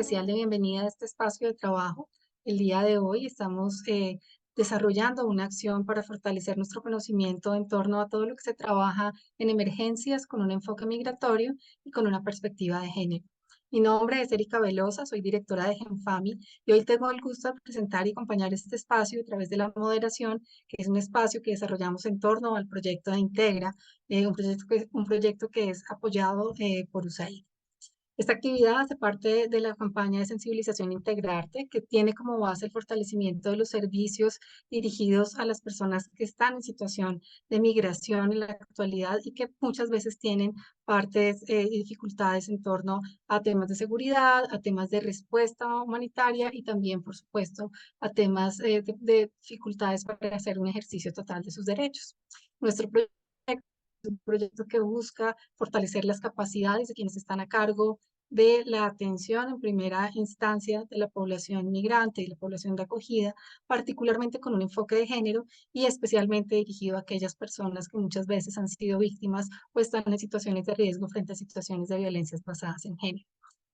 especial de bienvenida a este espacio de trabajo. El día de hoy estamos desarrollando una acción para fortalecer nuestro conocimiento en torno a todo lo que se trabaja en emergencias con un enfoque migratorio y con una perspectiva de género. Mi nombre es Erika Velosa, soy directora de Genfami y hoy tengo el gusto de presentar y acompañar este espacio a través de la moderación, que es un espacio que desarrollamos en torno al proyecto de Integra, un proyecto que es apoyado por USAID. Esta actividad hace parte de la campaña de sensibilización Integrarte, que tiene como base el fortalecimiento de los servicios dirigidos a las personas que están en situación de migración en la actualidad y que muchas veces tienen partes y dificultades en torno a temas de seguridad, a temas de respuesta humanitaria y también, por supuesto, a temas de dificultades para hacer un ejercicio total de sus derechos. Nuestro proyecto es un proyecto que busca fortalecer las capacidades de quienes están a cargo de la atención en primera instancia de la población migrante y la población de acogida, particularmente con un enfoque de género y especialmente dirigido a aquellas personas que muchas veces han sido víctimas o están en situaciones de riesgo frente a situaciones de violencias basadas en género.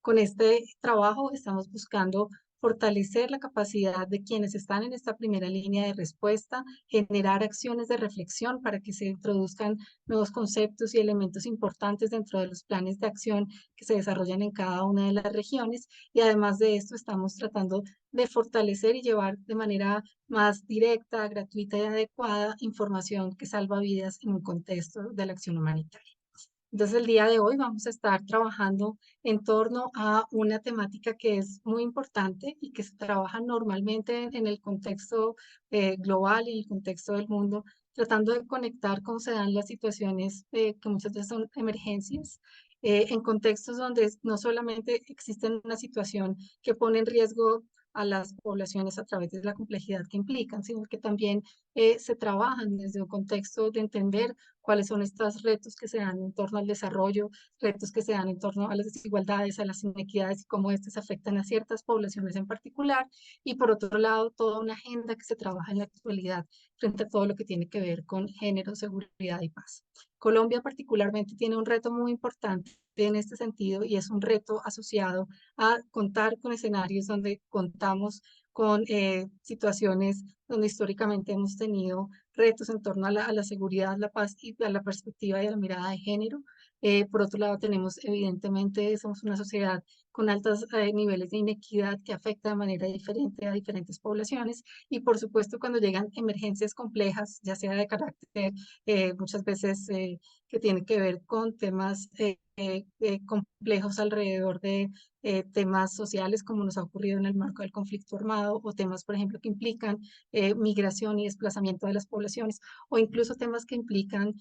Con este trabajo estamos buscando fortalecer la capacidad de quienes están en esta primera línea de respuesta, generar acciones de reflexión para que se introduzcan nuevos conceptos y elementos importantes dentro de los planes de acción que se desarrollan en cada una de las regiones. Y además de esto, estamos tratando de fortalecer y llevar de manera más directa, gratuita y adecuada información que salva vidas en un contexto de la acción humanitaria. Entonces, el día de hoy vamos a estar trabajando en torno a una temática que es muy importante y que se trabaja normalmente en el contexto global y en el contexto del mundo, tratando de conectar cómo se dan las situaciones que muchas veces son emergencias, en contextos donde no solamente existe una situación que pone en riesgo a las poblaciones a través de la complejidad que implican, sino que también se trabajan desde un contexto de entender cuáles son estos retos que se dan en torno al desarrollo, retos que se dan en torno a las desigualdades, a las inequidades y cómo estas afectan a ciertas poblaciones en particular. Y por otro lado, toda una agenda que se trabaja en la actualidad frente a todo lo que tiene que ver con género, seguridad y paz. Colombia particularmente tiene un reto muy importante en este sentido y es un reto asociado a contar con escenarios donde contamos con situaciones donde históricamente hemos tenido retos en torno a la seguridad, la paz y a la perspectiva y a la mirada de género. Por otro lado, tenemos evidentemente, somos una sociedad con altos niveles de inequidad que afecta de manera diferente a diferentes poblaciones y por supuesto cuando llegan emergencias complejas, ya sea de carácter muchas veces que tienen que ver con temas complejos alrededor de temas sociales como nos ha ocurrido en el marco del conflicto armado o temas, por ejemplo, que implican migración y desplazamiento de las poblaciones o incluso temas que implican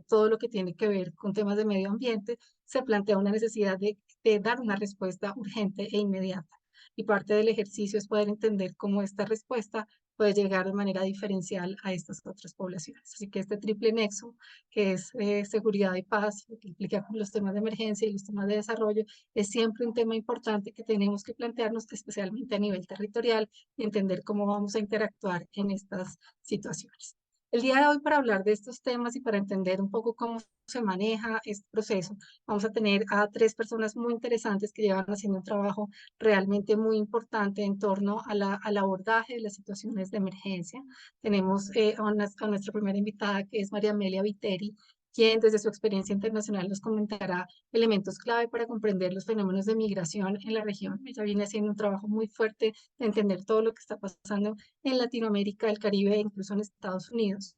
todo lo que tiene que ver con temas de medio ambiente, se plantea una necesidad de dar una respuesta urgente e inmediata. Y parte del ejercicio es poder entender cómo esta respuesta puede llegar de manera diferencial a estas otras poblaciones. Así que este triple nexo, que es seguridad y paz, que implica los temas de emergencia y los temas de desarrollo, es siempre un tema importante que tenemos que plantearnos, especialmente a nivel territorial, y entender cómo vamos a interactuar en estas situaciones. El día de hoy, para hablar de estos temas y para entender un poco cómo se maneja este proceso, vamos a tener a tres personas muy interesantes que llevan haciendo un trabajo realmente muy importante en torno al abordaje de las situaciones de emergencia. Tenemos a nuestra primera invitada, que es María Amelia Viteri, quien desde su experiencia internacional nos comentará elementos clave para comprender los fenómenos de migración en la región. Ella viene haciendo un trabajo muy fuerte de entender todo lo que está pasando en Latinoamérica, el Caribe e incluso en Estados Unidos.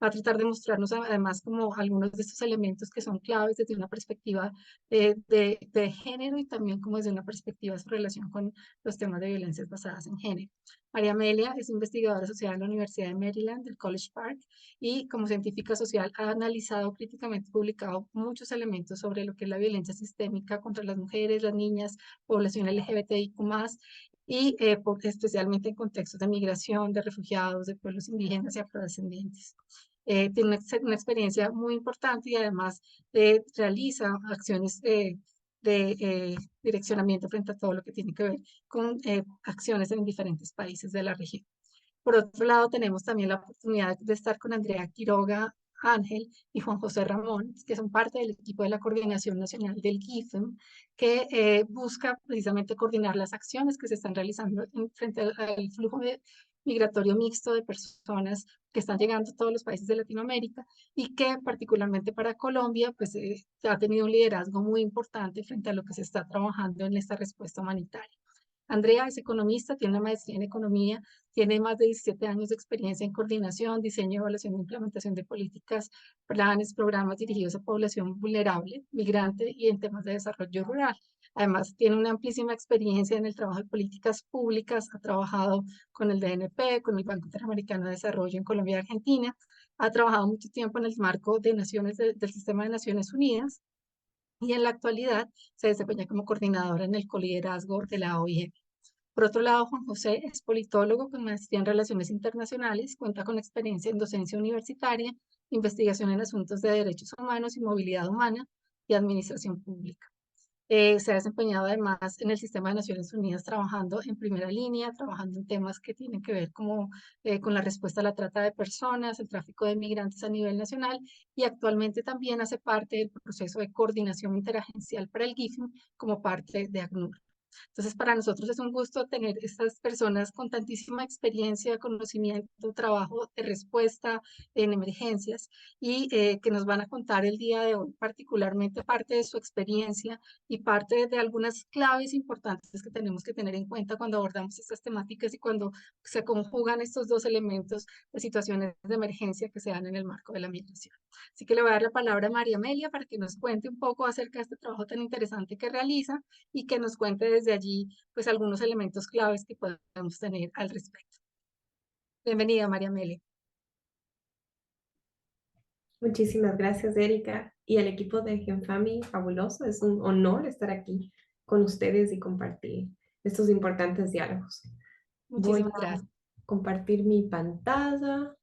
Va a tratar de mostrarnos además como algunos de estos elementos que son claves desde una perspectiva de género y también como desde una perspectiva de su relación con los temas de violencias basadas en género. María Amelia es investigadora asociada en la Universidad de Maryland, del College Park, y como científica social ha analizado críticamente, publicado muchos elementos sobre lo que es la violencia sistémica contra las mujeres, las niñas, población LGBTIQ+, y especialmente en contextos de migración, de refugiados, de pueblos indígenas y afrodescendientes. Tiene una experiencia muy importante y además realiza acciones direccionamiento frente a todo lo que tiene que ver con acciones en diferentes países de la región. Por otro lado, tenemos también la oportunidad de estar con Andrea Quiroga. Ángel y Juan José Ramón, que son parte del equipo de la Coordinación Nacional del GIFM, que busca precisamente coordinar las acciones que se están realizando frente al flujo migratorio mixto de personas que están llegando a todos los países de Latinoamérica y que particularmente para Colombia pues ha tenido un liderazgo muy importante frente a lo que se está trabajando en esta respuesta humanitaria. Andrea es economista, tiene una maestría en economía, tiene más de 17 años de experiencia en coordinación, diseño, evaluación e implementación de políticas, planes, programas dirigidos a población vulnerable, migrante y en temas de desarrollo rural. Además, tiene una amplísima experiencia en el trabajo de políticas públicas, ha trabajado con el DNP, con el Banco Interamericano de Desarrollo en Colombia y Argentina, ha trabajado mucho tiempo en el marco de del sistema de Naciones Unidas y en la actualidad se desempeña como coordinadora en el coliderazgo de la OIM. Por otro lado, Juan José es politólogo con maestría en Relaciones Internacionales, cuenta con experiencia en docencia universitaria, investigación en asuntos de derechos humanos y movilidad humana y administración pública. Se ha desempeñado además en el sistema de Naciones Unidas trabajando en primera línea, trabajando en temas que tienen que ver como, con la respuesta a la trata de personas, el tráfico de migrantes a nivel nacional y actualmente también hace parte del proceso de coordinación interagencial para el GIFIN como parte de ACNUR. Entonces, para nosotros es un gusto tener estas personas con tantísima experiencia, conocimiento, trabajo de respuesta en emergencias y que nos van a contar el día de hoy, particularmente parte de su experiencia y parte de algunas claves importantes que tenemos que tener en cuenta cuando abordamos estas temáticas y cuando se conjugan estos dos elementos de situaciones de emergencia que se dan en el marco de la migración. Así que le voy a dar la palabra a María Amelia para que nos cuente un poco acerca de este trabajo tan interesante que realiza y que nos cuente desde allí pues algunos elementos claves que podemos tener al respecto. Bienvenida, María Amelia. Muchísimas gracias, Erika, y al equipo de GenFami, fabuloso. Es un honor estar aquí con ustedes y compartir estos importantes diálogos. Voy Muchísimas a gracias. compartir mi pantalla.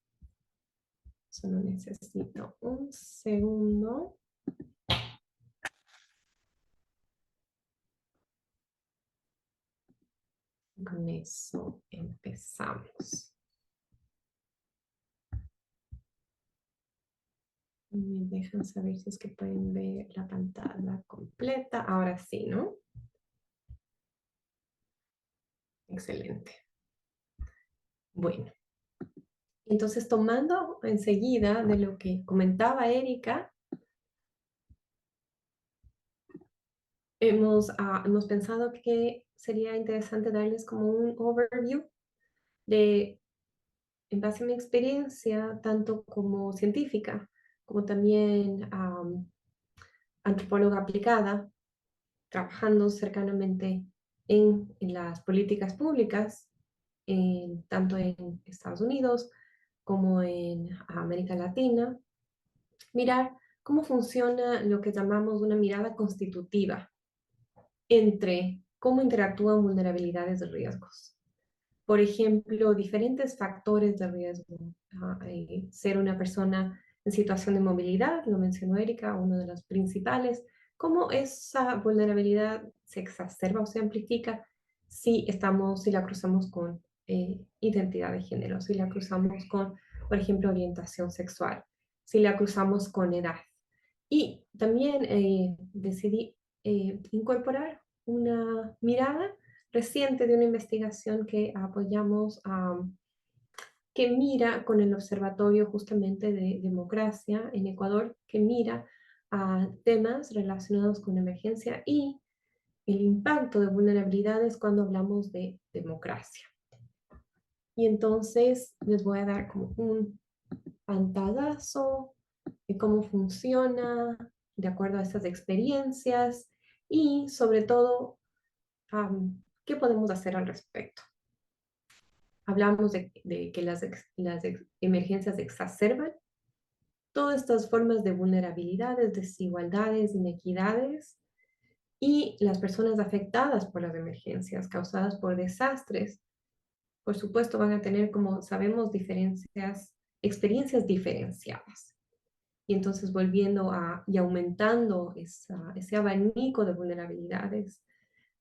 Solo necesito un segundo. Con eso empezamos. Me dejan saber si es que pueden ver la pantalla completa. Ahora sí, ¿no? Excelente. Bueno, entonces tomando enseguida de lo que comentaba Erika, hemos pensado que sería interesante darles como un overview de, en base a mi experiencia, tanto como científica, como también antropóloga aplicada, trabajando cercanamente en las políticas públicas, tanto en Estados Unidos como en América Latina, mirar cómo funciona lo que llamamos una mirada constitutiva entre cómo interactúan vulnerabilidades de riesgos. Por ejemplo, diferentes factores de riesgo. Ser una persona en situación de movilidad, lo mencionó Erika, uno de los principales. Cómo esa vulnerabilidad se exacerba o se amplifica si la cruzamos con identidad de género, si la cruzamos con, por ejemplo, orientación sexual, si la cruzamos con edad. Y también decidí incorporar una mirada reciente de una investigación que apoyamos, que mira con el Observatorio justamente de Democracia en Ecuador, que mira a temas relacionados con emergencia y el impacto de vulnerabilidades cuando hablamos de democracia. Y entonces les voy a dar como un pantallazo de cómo funciona de acuerdo a estas experiencias y sobre todo qué podemos hacer al respecto. Hablamos de que las emergencias exacerban todas estas formas de vulnerabilidades, desigualdades, inequidades y las personas afectadas por las emergencias causadas por desastres, por supuesto, van a tener, como sabemos, experiencias diferenciadas. Y entonces volviendo y aumentando ese abanico de vulnerabilidades,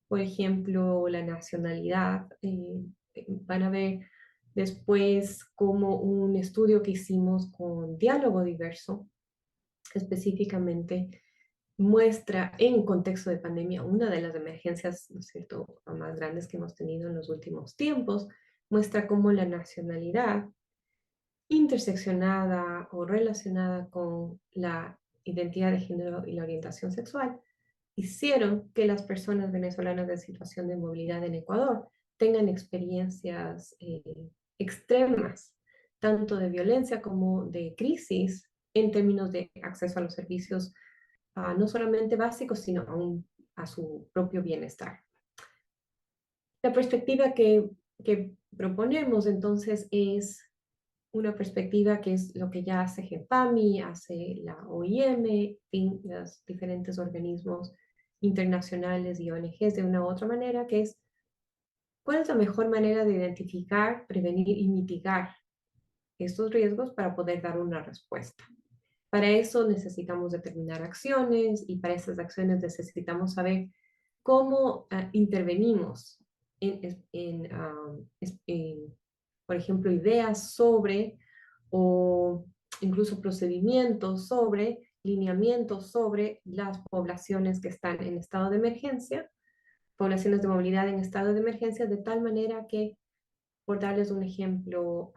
por ejemplo, la nacionalidad, van a ver Después, como un estudio que hicimos con Diálogo Diverso, específicamente muestra en contexto de pandemia una de las emergencias, ¿no es cierto?, más grandes que hemos tenido en los últimos tiempos, muestra cómo la nacionalidad interseccionada o relacionada con la identidad de género y la orientación sexual hicieron que las personas venezolanas en situación de movilidad en Ecuador tengan experiencias extremas, tanto de violencia como de crisis en términos de acceso a los servicios, no solamente básicos, sino a su propio bienestar. La perspectiva que proponemos entonces es una perspectiva que es lo que ya hace GEPAMI, hace la OIM, en fin, los diferentes organismos internacionales y ONGs de una u otra manera, que es cuál es la mejor manera de identificar, prevenir y mitigar estos riesgos para poder dar una respuesta. Para eso necesitamos determinar acciones y para esas acciones necesitamos saber cómo intervenimos en, por ejemplo, ideas sobre o incluso procedimientos sobre, lineamientos sobre las poblaciones que están en estado de emergencia, poblaciones de movilidad en estado de emergencia, de tal manera que, por darles un ejemplo,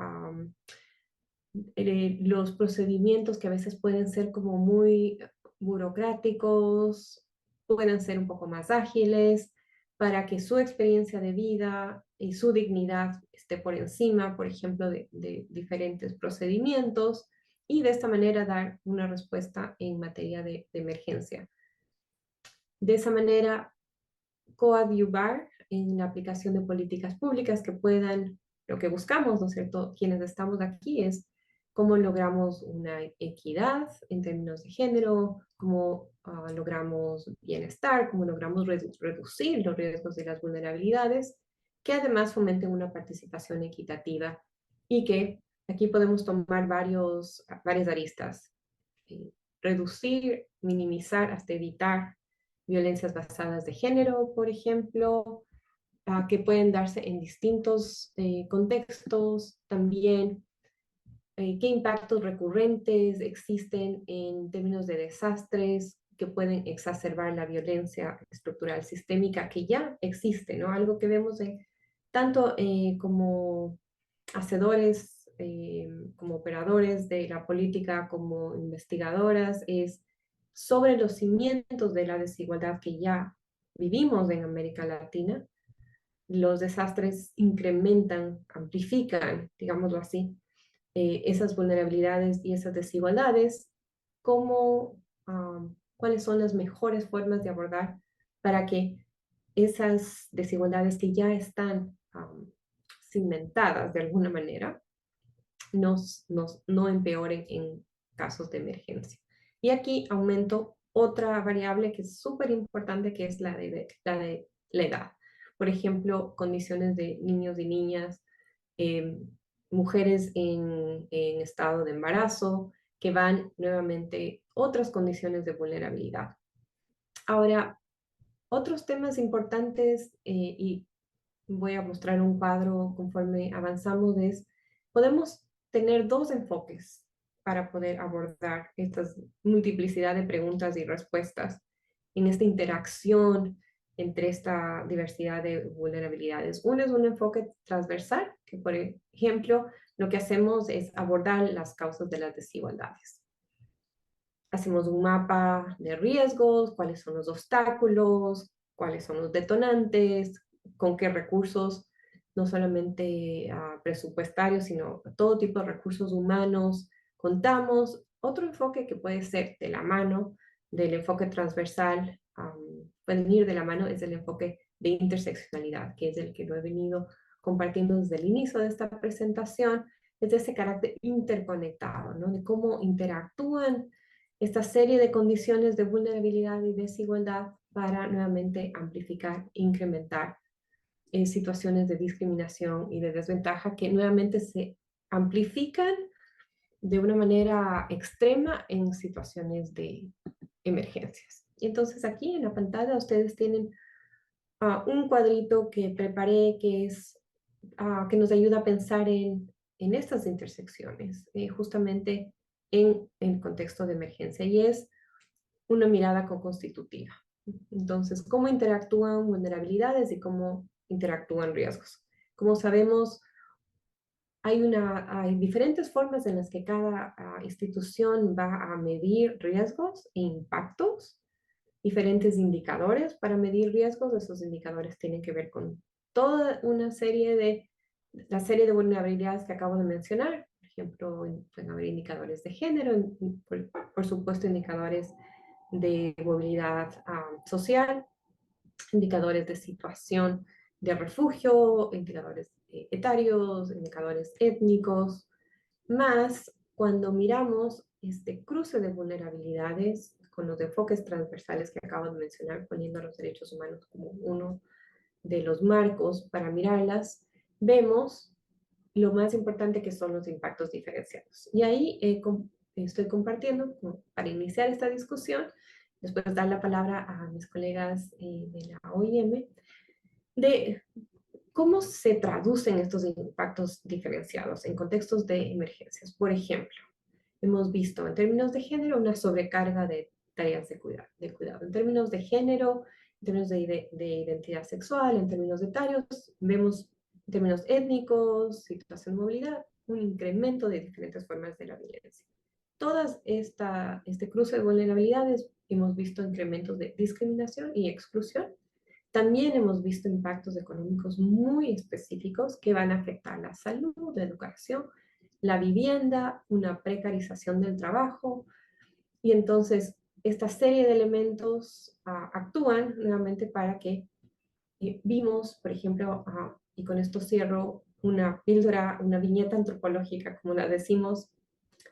los procedimientos que a veces pueden ser como muy burocráticos, pueden ser un poco más ágiles para que su experiencia de vida y su dignidad esté por encima, por ejemplo, de diferentes procedimientos y de esta manera dar una respuesta en materia de emergencia. De esa manera, coadyuvar en la aplicación de políticas públicas que puedan, lo que buscamos, ¿no es cierto?, quienes estamos aquí es cómo logramos una equidad en términos de género, cómo logramos bienestar, cómo logramos reducir los riesgos y las vulnerabilidades, que además fomenten una participación equitativa y que aquí podemos tomar varias aristas. Reducir, minimizar, hasta evitar violencias basadas de género, por ejemplo, que pueden darse en distintos contextos, también qué impactos recurrentes existen en términos de desastres que pueden exacerbar la violencia estructural sistémica que ya existe, ¿no? Algo que vemos tanto como hacedores, como operadores de la política, como investigadoras, es sobre los cimientos de la desigualdad que ya vivimos en América Latina. Los desastres incrementan, amplifican, digámoslo así, esas vulnerabilidades y esas desigualdades, cómo, cuáles son las mejores formas de abordar para que esas desigualdades que ya están cimentadas de alguna manera no empeoren en casos de emergencia. Y aquí aumento otra variable que es súper importante, que es la de la edad. Por ejemplo, condiciones de niños y niñas, eh, mujeres en estado de embarazo, que van nuevamente otras condiciones de vulnerabilidad. Ahora, otros temas importantes, y voy a mostrar un cuadro conforme avanzamos, es, podemos tener dos enfoques para poder abordar esta multiplicidad de preguntas y respuestas en esta interacción entre esta diversidad de vulnerabilidades. Uno es un enfoque transversal, que por ejemplo, lo que hacemos es abordar las causas de las desigualdades. Hacemos un mapa de riesgos, cuáles son los obstáculos, cuáles son los detonantes, con qué recursos, no solamente presupuestarios, sino todo tipo de recursos humanos contamos. Otro enfoque que puede ser de la mano del enfoque transversal, pueden ir de la mano, es el enfoque de interseccionalidad, que es el que lo he venido compartiendo desde el inicio de esta presentación, es de ese carácter interconectado, ¿no? De cómo interactúan esta serie de condiciones de vulnerabilidad y desigualdad para nuevamente amplificar, incrementar situaciones de discriminación y de desventaja que nuevamente se amplifican de una manera extrema en situaciones de emergencias. Y entonces aquí en la pantalla ustedes tienen un cuadrito que preparé que es que nos ayuda a pensar en estas intersecciones, justamente en el contexto de emergencia, y es una mirada co-constitutiva. Entonces, ¿cómo interactúan vulnerabilidades y cómo interactúan riesgos? Como sabemos, hay diferentes formas en las que cada institución va a medir riesgos e impactos, diferentes indicadores para medir riesgos. Esos indicadores tienen que ver con toda una la serie de vulnerabilidades que acabo de mencionar. Por ejemplo, pueden haber indicadores de género, por supuesto, indicadores de movilidad social, indicadores de situación de refugio, indicadores etarios, indicadores étnicos, más cuando miramos este cruce de vulnerabilidades con los enfoques transversales que acabo de mencionar, poniendo los derechos humanos como uno de los marcos para mirarlas, vemos lo más importante que son los impactos diferenciados. Y ahí estoy compartiendo, para iniciar esta discusión, después dar la palabra a mis colegas de la OIM, de cómo se traducen estos impactos diferenciados en contextos de emergencias. Por ejemplo, hemos visto en términos de género una sobrecarga de tareas de cuidado. En términos de género, en términos de identidad sexual, en términos etarios, vemos en términos étnicos, situación de movilidad, un incremento de diferentes formas de la violencia. Este cruce de vulnerabilidades hemos visto incrementos de discriminación y exclusión. También hemos visto impactos económicos muy específicos que van a afectar la salud, la educación, la vivienda, una precarización del trabajo. Y entonces, esta serie de elementos actúan nuevamente para que vimos, por ejemplo, y con esto cierro, una píldora, una viñeta antropológica, como la decimos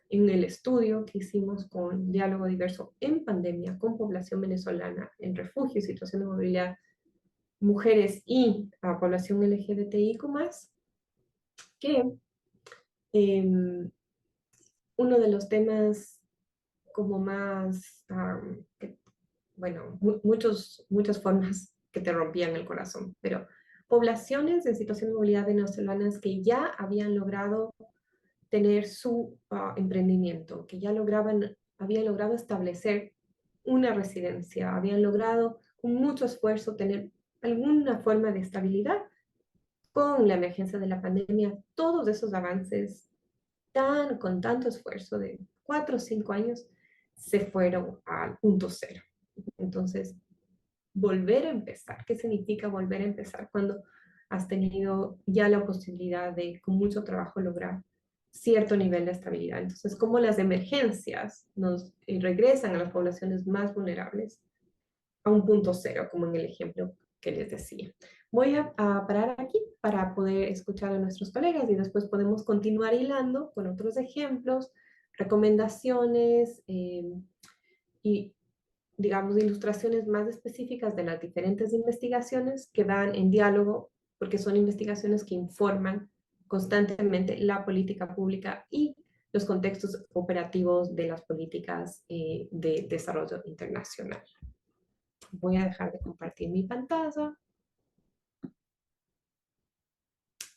en el estudio que hicimos con Diálogo Diverso en Pandemia, con población venezolana en refugio y situación de movilidad, mujeres y a población LGBTIQ+, que uno de los temas como más, bueno, muchas formas que te rompían el corazón, pero poblaciones en situación de movilidad venezolanas que ya habían logrado tener su emprendimiento, que ya habían logrado establecer una residencia, habían logrado con mucho esfuerzo tener alguna forma de estabilidad. Con la emergencia de la pandemia, todos esos avances con tanto esfuerzo de 4 o 5 años se fueron al punto cero. Entonces, volver a empezar, ¿qué significa volver a empezar cuando has tenido ya la posibilidad de, con mucho trabajo, lograr cierto nivel de estabilidad? Entonces, cómo las emergencias nos regresan a las poblaciones más vulnerables a un punto cero, como en el ejemplo que les decía. Voy a parar aquí para poder escuchar a nuestros colegas y después podemos continuar hilando con otros ejemplos, recomendaciones y, digamos, ilustraciones más específicas de las diferentes investigaciones que van en diálogo, porque son investigaciones que informan constantemente la política pública y los contextos operativos de las políticas de desarrollo internacional. Voy a dejar de compartir mi pantalla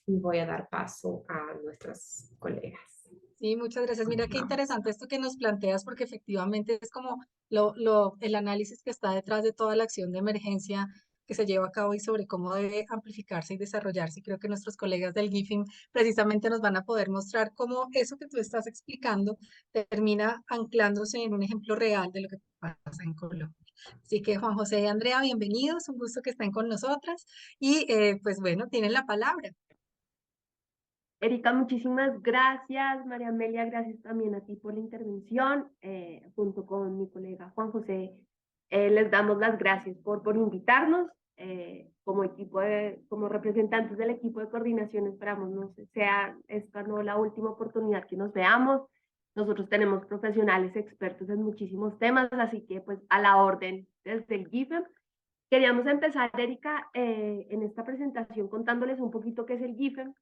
y voy a dar paso a nuestras colegas. Sí, muchas gracias. Mira qué interesante esto que nos planteas, porque efectivamente es como el análisis que está detrás de toda la acción de emergencia que se lleva a cabo y sobre cómo debe amplificarse y desarrollarse. Y creo que nuestros colegas del GIFIM precisamente nos van a poder mostrar cómo eso que tú estás explicando termina anclándose en un ejemplo real de lo que pasa en Colombia. Así que Juan José y Andrea, bienvenidos, un gusto que estén con nosotras y pues bueno, tienen la palabra. Erika, muchísimas gracias. María Amelia, gracias también a ti por la intervención. Junto con mi colega Juan José, les damos las gracias por invitarnos. Como como representantes del equipo de coordinación, esperamos no sea esta no la última oportunidad que nos veamos. Nosotros tenemos profesionales expertos en muchísimos temas, así que pues a la orden desde el GIFEM. Queríamos empezar, Erika, en esta presentación contándoles un poquito qué es el GIFEM.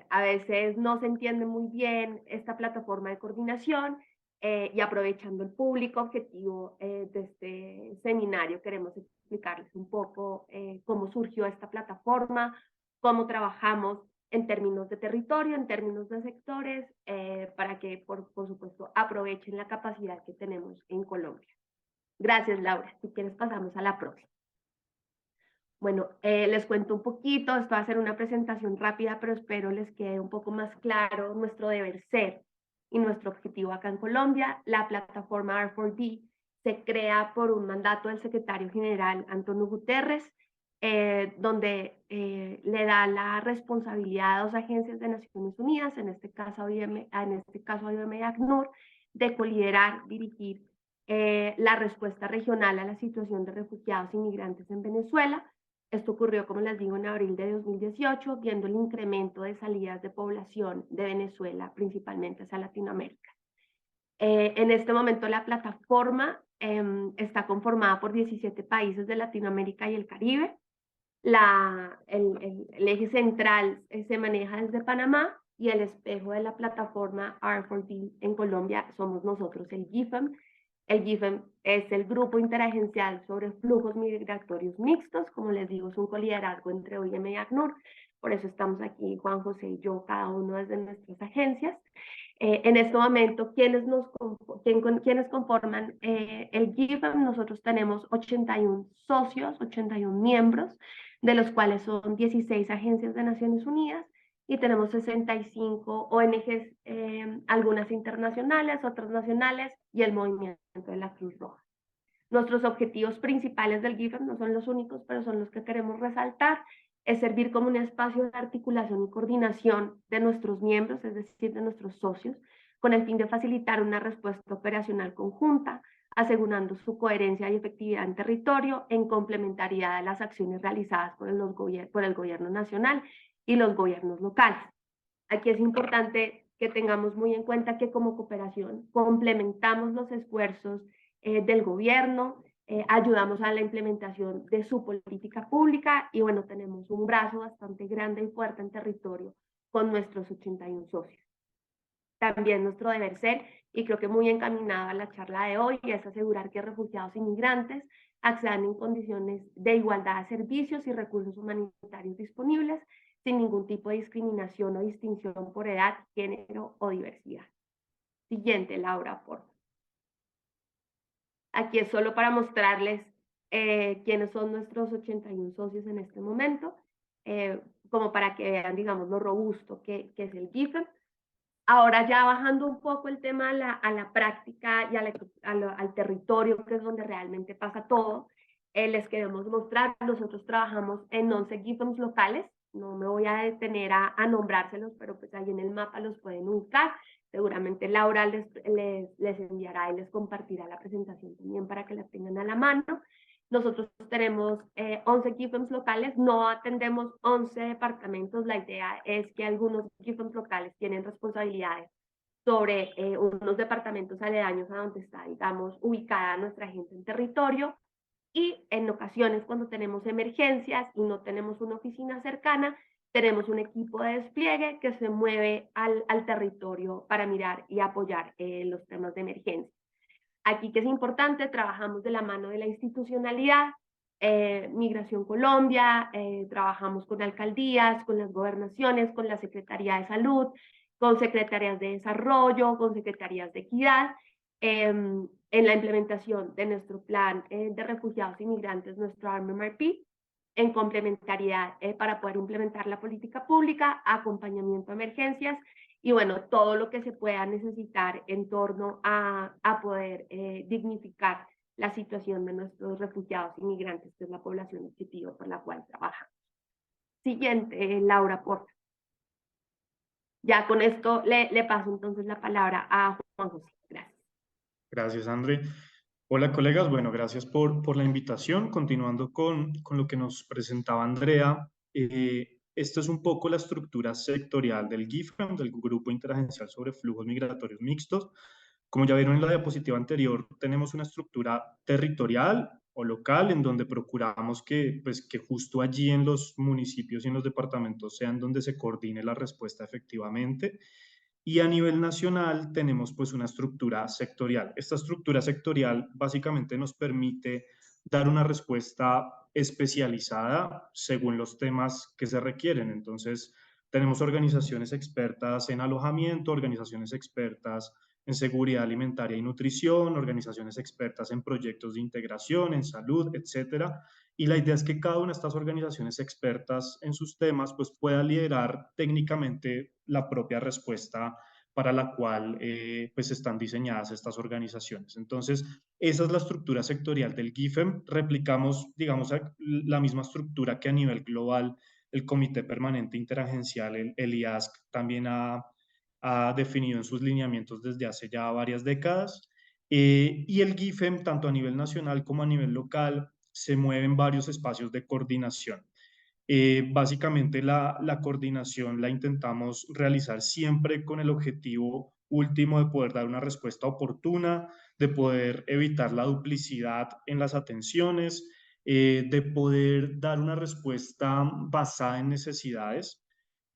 A veces no se entiende muy bien esta plataforma de coordinación y aprovechando el público objetivo de este seminario, queremos explicarles un poco cómo surgió esta plataforma, cómo trabajamos en términos de territorio, en términos de sectores, para que, por supuesto, aprovechen la capacidad que tenemos en Colombia. Gracias, Laura. Si quieres, pasamos a la próxima. Bueno, les cuento un poquito, esto va a ser una presentación rápida, pero espero les quede un poco más claro nuestro deber ser y nuestro objetivo acá en Colombia. La plataforma R4D se crea por un mandato del secretario general Antonio Guterres, donde le da la responsabilidad a dos agencias de Naciones Unidas, en este caso a OIM y ACNUR, de coliderar, dirigir la respuesta regional a la situación de refugiados y migrantes en Venezuela. Esto ocurrió, como les digo, en abril de 2018, viendo el incremento de salidas de población de Venezuela, principalmente hacia Latinoamérica. En este momento la plataforma está conformada por 17 países de Latinoamérica y el Caribe. El eje central se maneja desde Panamá y el espejo de la plataforma R4D en Colombia somos nosotros, el GIFEM. El GIFEM es el Grupo Interagencial sobre Flujos Migratorios Mixtos, como les digo, es un coliderazgo entre OIM y ACNUR, por eso estamos aquí, Juan José y yo, cada uno desde nuestras agencias. En este momento, ¿quiénes conforman el GIFEM? Nosotros tenemos 81 socios, 81 miembros, de los cuales son 16 agencias de Naciones Unidas, y tenemos 65 ONGs, algunas internacionales, otras nacionales, y el movimiento de la Cruz Roja. Nuestros objetivos principales del GIFEM no son los únicos, pero son los que queremos resaltar, es servir como un espacio de articulación y coordinación de nuestros miembros, es decir, de nuestros socios, con el fin de facilitar una respuesta operacional conjunta, asegurando su coherencia y efectividad en territorio, en complementariedad a las acciones realizadas por el gobierno nacional y los gobiernos locales. Aquí es importante que tengamos muy en cuenta que como cooperación complementamos los esfuerzos del gobierno, ayudamos a la implementación de su política pública y bueno, tenemos un brazo bastante grande y fuerte en territorio con nuestros 81 socios. También nuestro deber ser, y creo que muy encaminado a la charla de hoy, es asegurar que refugiados y migrantes accedan en condiciones de igualdad a servicios y recursos humanitarios disponibles, sin ningún tipo de discriminación o distinción por edad, género o diversidad. Siguiente, Laura, por favor. Aquí es solo para mostrarles quiénes son nuestros 81 socios en este momento, como para que vean, digamos, lo robusto que es el GIFEM. Ahora ya bajando un poco el tema a la práctica y al territorio, que es donde realmente pasa todo, les queremos mostrar, nosotros trabajamos en 11 GIFEMs locales, no me voy a detener a nombrárselos, pero pues ahí en el mapa los pueden ubicar. Seguramente Laura les enviará y les compartirá la presentación también para que la tengan a la mano. Nosotros tenemos 11 GIFEMs locales, no atendemos 11 departamentos, la idea es que algunos GIFEMs locales tienen responsabilidades sobre unos departamentos aledaños a donde está, digamos, ubicada nuestra gente en territorio, y en ocasiones cuando tenemos emergencias y no tenemos una oficina cercana, tenemos un equipo de despliegue que se mueve al territorio para mirar y apoyar los temas de emergencia. Aquí que es importante, trabajamos de la mano de la institucionalidad, Migración Colombia, trabajamos con alcaldías, con las gobernaciones, con la Secretaría de Salud, con secretarías de Desarrollo, con secretarías de Equidad, en la implementación de nuestro plan de refugiados y migrantes, nuestro RMRP, en complementariedad para poder implementar la política pública, acompañamiento a emergencias y bueno, todo lo que se pueda necesitar en torno a poder dignificar la situación de nuestros refugiados y migrantes, que es la población objetivo por la cual trabajamos. Siguiente, Laura, por favor. Ya con esto le paso entonces la palabra a Juan José. Gracias. Gracias, André. Hola, colegas. Bueno, gracias por la invitación. Continuando con lo que nos presentaba Andrea, esto es un poco la estructura sectorial del GIFEM, del Grupo Interagencial sobre Flujos Migratorios Mixtos. Como ya vieron en la diapositiva anterior, tenemos una estructura territorial o local en donde procuramos que justo allí en los municipios y en los departamentos sean donde se coordine la respuesta efectivamente. Y a nivel nacional tenemos pues una estructura sectorial. Esta estructura sectorial básicamente nos permite dar una respuesta especializada según los temas que se requieren. Entonces, Tenemos organizaciones expertas en alojamiento, organizaciones expertas en seguridad alimentaria y nutrición, organizaciones expertas en proyectos de integración, en salud, etcétera. Y la idea es que cada una de estas organizaciones expertas en sus temas pues pueda liderar técnicamente la propia respuesta para la cual pues están diseñadas estas organizaciones. Entonces, esa es la estructura sectorial del GIFEM. Replicamos, digamos, la misma estructura que a nivel global el Comité Permanente Interagencial, el IASC, también ha definido en sus lineamientos desde hace ya varias décadas. Y el GIFEM, tanto a nivel nacional como a nivel local, se mueve en varios espacios de coordinación. Básicamente la coordinación la intentamos realizar siempre con el objetivo último de poder dar una respuesta oportuna, de poder evitar la duplicidad en las atenciones, de poder dar una respuesta basada en necesidades,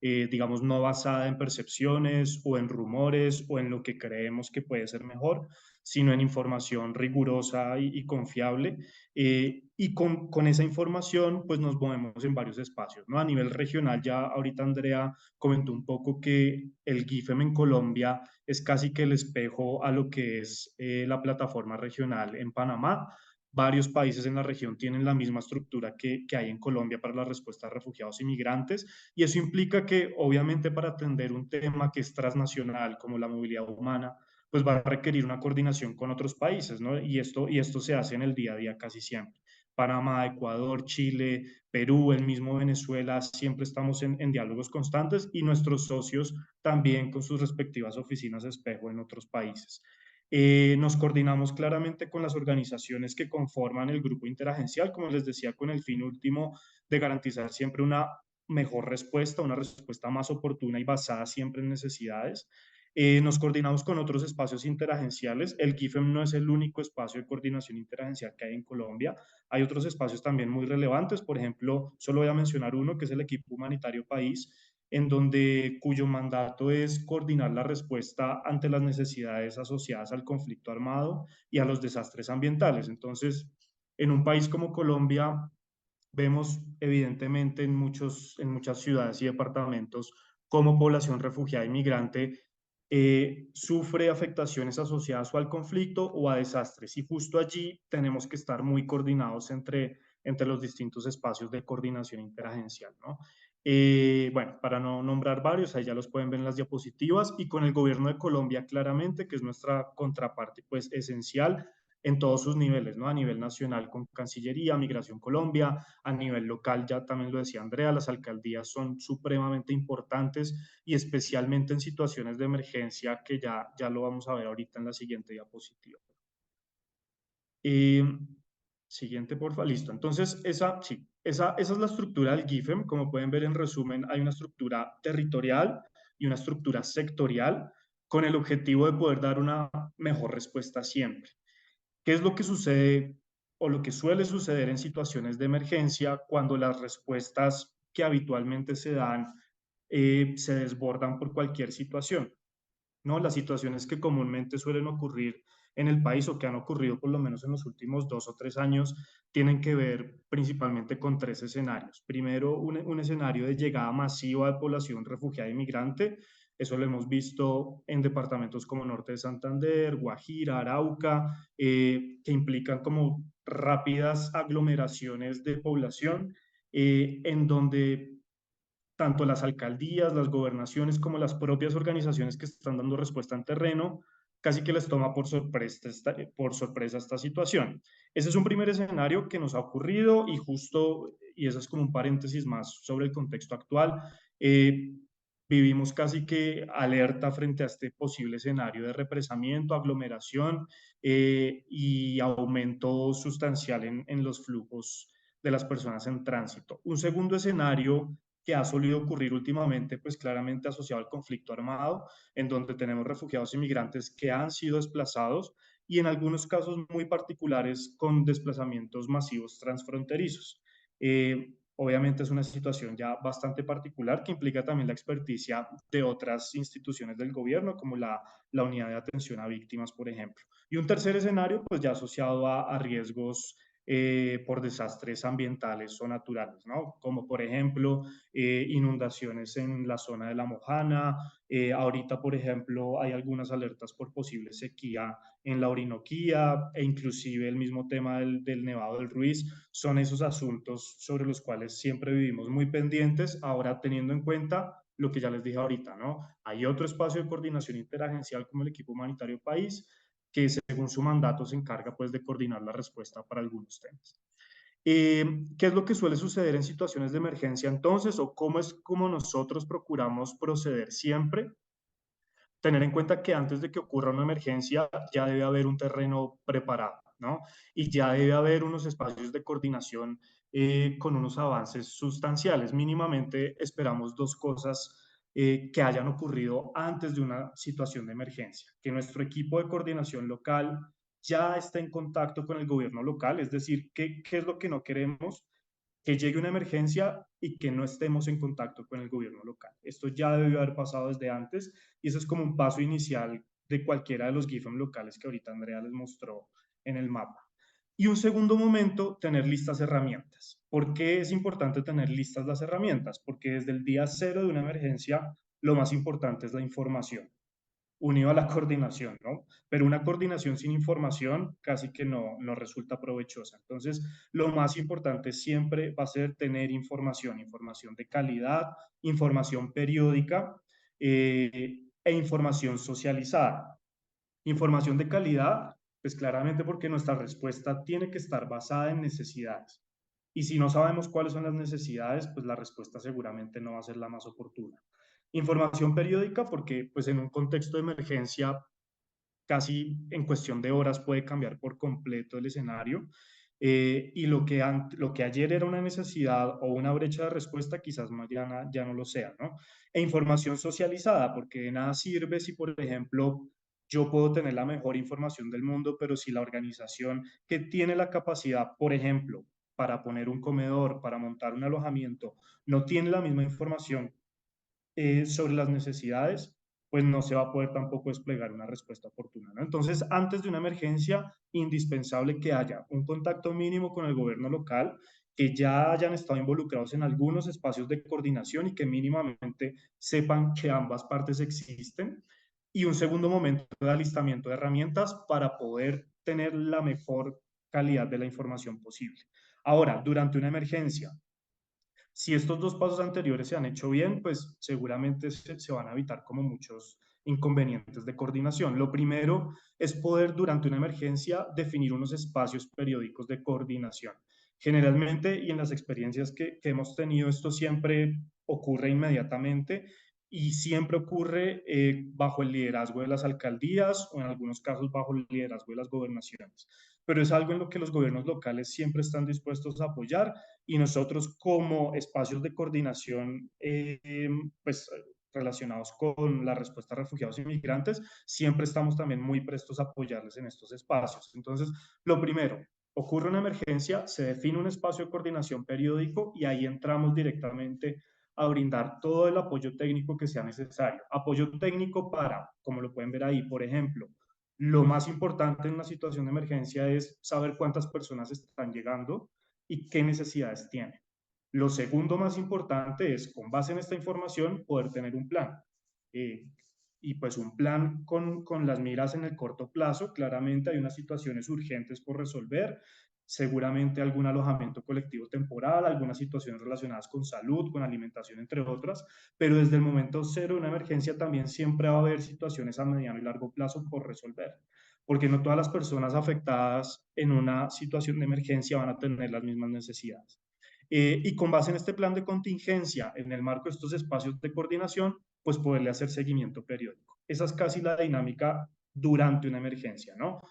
digamos, no basada en percepciones o en rumores o en lo que creemos que puede ser mejor, sino en información rigurosa y confiable. Y con esa información, pues nos movemos en varios espacios, ¿no? A nivel regional, ya ahorita Andrea comentó un poco que el GIFEM en Colombia es casi que el espejo a lo que es la plataforma regional en Panamá. Varios países en la región tienen la misma estructura que hay en Colombia para la respuesta a refugiados y migrantes, y eso implica que obviamente para atender un tema que es transnacional como la movilidad humana, pues va a requerir una coordinación con otros países, ¿no? Y esto se hace en el día a día casi siempre. Panamá, Ecuador, Chile, Perú, el mismo Venezuela, siempre estamos en diálogos constantes y nuestros socios también con sus respectivas oficinas espejo en otros países. Nos coordinamos claramente con las organizaciones que conforman el grupo interagencial, como les decía, con el fin último de garantizar siempre una mejor respuesta, una respuesta más oportuna y basada siempre en necesidades. Nos coordinamos con otros espacios interagenciales. El GIFEM no es el único espacio de coordinación interagencial que hay en Colombia. Hay otros espacios también muy relevantes. Por ejemplo, solo voy a mencionar uno, que es el Equipo Humanitario País, cuyo mandato es coordinar la respuesta ante las necesidades asociadas al conflicto armado y a los desastres ambientales. Entonces, en un país como Colombia, vemos evidentemente en muchas ciudades y departamentos cómo población refugiada y migrante sufre afectaciones asociadas o al conflicto o a desastres. Y justo allí tenemos que estar muy coordinados entre los distintos espacios de coordinación interagencial, ¿no? Bueno, para no nombrar varios, ahí ya los pueden ver en las diapositivas, y con el gobierno de Colombia claramente, que es nuestra contraparte pues esencial en todos sus niveles, ¿no? A nivel nacional con Cancillería, Migración Colombia, a nivel local, ya también lo decía Andrea, las alcaldías son supremamente importantes y especialmente en situaciones de emergencia, que ya lo vamos a ver ahorita en la siguiente diapositiva. Siguiente, porfa, listo. Entonces, esa es la estructura del GIFEM. Como pueden ver en resumen, hay una estructura territorial y una estructura sectorial con el objetivo de poder dar una mejor respuesta siempre. ¿Qué es lo que sucede o lo que suele suceder en situaciones de emergencia cuando las respuestas que habitualmente se dan se desbordan por cualquier situación? ¿No? Las situaciones que comúnmente suelen ocurrir en el país o que han ocurrido por lo menos en los últimos 2 o 3 años tienen que ver principalmente con tres escenarios. Primero, un escenario de llegada masiva de población refugiada y migrante. Eso lo hemos visto en departamentos como Norte de Santander, Guajira, Arauca, que implican como rápidas aglomeraciones de población, en donde tanto las alcaldías, las gobernaciones, como las propias organizaciones que están dando respuesta en terreno, casi que les toma por sorpresa esta situación. Ese es un primer escenario que nos ha ocurrido, y justo, y eso es como un paréntesis más sobre el contexto actual, vivimos casi que alerta frente a este posible escenario de represamiento, aglomeración y aumento sustancial en los flujos de las personas en tránsito. Un segundo escenario que ha solido ocurrir últimamente, pues claramente asociado al conflicto armado, en donde tenemos refugiados y migrantes que han sido desplazados, y en algunos casos muy particulares con desplazamientos masivos transfronterizos. Obviamente es una situación ya bastante particular que implica también la experticia de otras instituciones del gobierno, como la unidad de atención a víctimas, por ejemplo. Y un tercer escenario, pues ya asociado a riesgos por desastres ambientales o naturales, ¿no? Como por ejemplo inundaciones en la zona de La Mojana. Ahorita, por ejemplo, hay algunas alertas por posible sequía en la Orinoquía, e inclusive el mismo tema del Nevado del Ruiz. Son esos asuntos sobre los cuales siempre vivimos muy pendientes, ahora teniendo en cuenta lo que ya les dije ahorita, ¿no? Hay otro espacio de coordinación interagencial como el equipo humanitario país, que según su mandato se encarga pues de coordinar la respuesta para algunos temas. ¿Qué es lo que suele suceder en situaciones de emergencia entonces, o cómo es como nosotros procuramos proceder siempre? Tener en cuenta que antes de que ocurra una emergencia ya debe haber un terreno preparado, ¿no? Y ya debe haber unos espacios de coordinación con unos avances sustanciales. Mínimamente esperamos dos cosas que hayan ocurrido antes de una situación de emergencia: que nuestro equipo de coordinación local ya esté en contacto con el gobierno local, es decir, ¿qué es lo que no queremos? Que llegue una emergencia y que no estemos en contacto con el gobierno local. Esto ya debió haber pasado desde antes, y eso es como un paso inicial de cualquiera de los GIFM locales que ahorita Andrea les mostró en el mapa. Y un segundo momento, tener listas herramientas. ¿Por qué es importante tener listas las herramientas? Porque desde el día cero de una emergencia, lo más importante es la información, unido a la coordinación, ¿no? Pero una coordinación sin información casi que no resulta provechosa. Entonces, lo más importante siempre va a ser tener información, información de calidad, información periódica e información socializada. Información de calidad, pues claramente porque nuestra respuesta tiene que estar basada en necesidades. Y si no sabemos cuáles son las necesidades, pues la respuesta seguramente no va a ser la más oportuna. Información periódica porque pues en un contexto de emergencia casi en cuestión de horas puede cambiar por completo el escenario, y lo que ayer era una necesidad o una brecha de respuesta quizás mañana ya no lo sea, ¿no? E información socializada, porque de nada sirve si, por ejemplo, yo puedo tener la mejor información del mundo, pero si la organización que tiene la capacidad, por ejemplo, para poner un comedor, para montar un alojamiento, no tiene la misma información sobre las necesidades, pues no se va a poder tampoco desplegar una respuesta oportuna, ¿no? Entonces, antes de una emergencia, indispensable que haya un contacto mínimo con el gobierno local, que ya hayan estado involucrados en algunos espacios de coordinación y que mínimamente sepan que ambas partes existen. Y un segundo momento de alistamiento de herramientas para poder tener la mejor calidad de la información posible. Ahora, durante una emergencia, si estos dos pasos anteriores se han hecho bien, pues seguramente se van a evitar como muchos inconvenientes de coordinación. Lo primero es poder durante una emergencia definir unos espacios periódicos de coordinación. Generalmente, y en las experiencias que hemos tenido, esto siempre ocurre inmediatamente y siempre ocurre bajo el liderazgo de las alcaldías o en algunos casos bajo el liderazgo de las gobernaciones. Pero es algo en lo que los gobiernos locales siempre están dispuestos a apoyar, y nosotros como espacios de coordinación, pues relacionados con la respuesta a refugiados y migrantes, siempre estamos también muy prestos a apoyarles en estos espacios. Entonces, lo primero, ocurre una emergencia, se define un espacio de coordinación periódico y ahí entramos directamente a brindar todo el apoyo técnico que sea necesario. Apoyo técnico para, como lo pueden ver ahí, por ejemplo, lo más importante en una situación de emergencia es saber cuántas personas están llegando y qué necesidades tienen. Lo segundo más importante es, con base en esta información, poder tener un plan. Eh, y pues un plan con las miras en el corto plazo. Claramente hay unas situaciones urgentes por resolver, seguramente algún alojamiento colectivo temporal, algunas situaciones relacionadas con salud, con alimentación, entre otras, pero desde el momento cero de una emergencia también siempre va a haber situaciones a mediano y largo plazo por resolver, porque no todas las personas afectadas en una situación de emergencia van a tener las mismas necesidades. Y con base en este plan de contingencia, en el marco de estos espacios de coordinación, pues poderle hacer seguimiento periódico. Esa es casi la dinámica durante una emergencia, ¿no?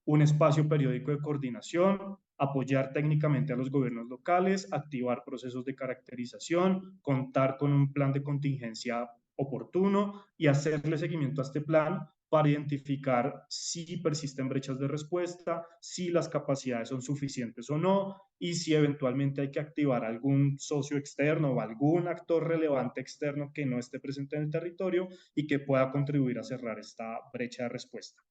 Un espacio periódico de coordinación, apoyar técnicamente a los gobiernos locales, activar procesos de caracterización, contar con un plan de contingencia oportuno y hacerle seguimiento a este plan para identificar si persisten brechas de respuesta, si las capacidades son suficientes o no, y si eventualmente hay que activar algún socio externo o algún actor relevante externo que no esté presente en el territorio y que pueda contribuir a cerrar esta brecha de respuesta.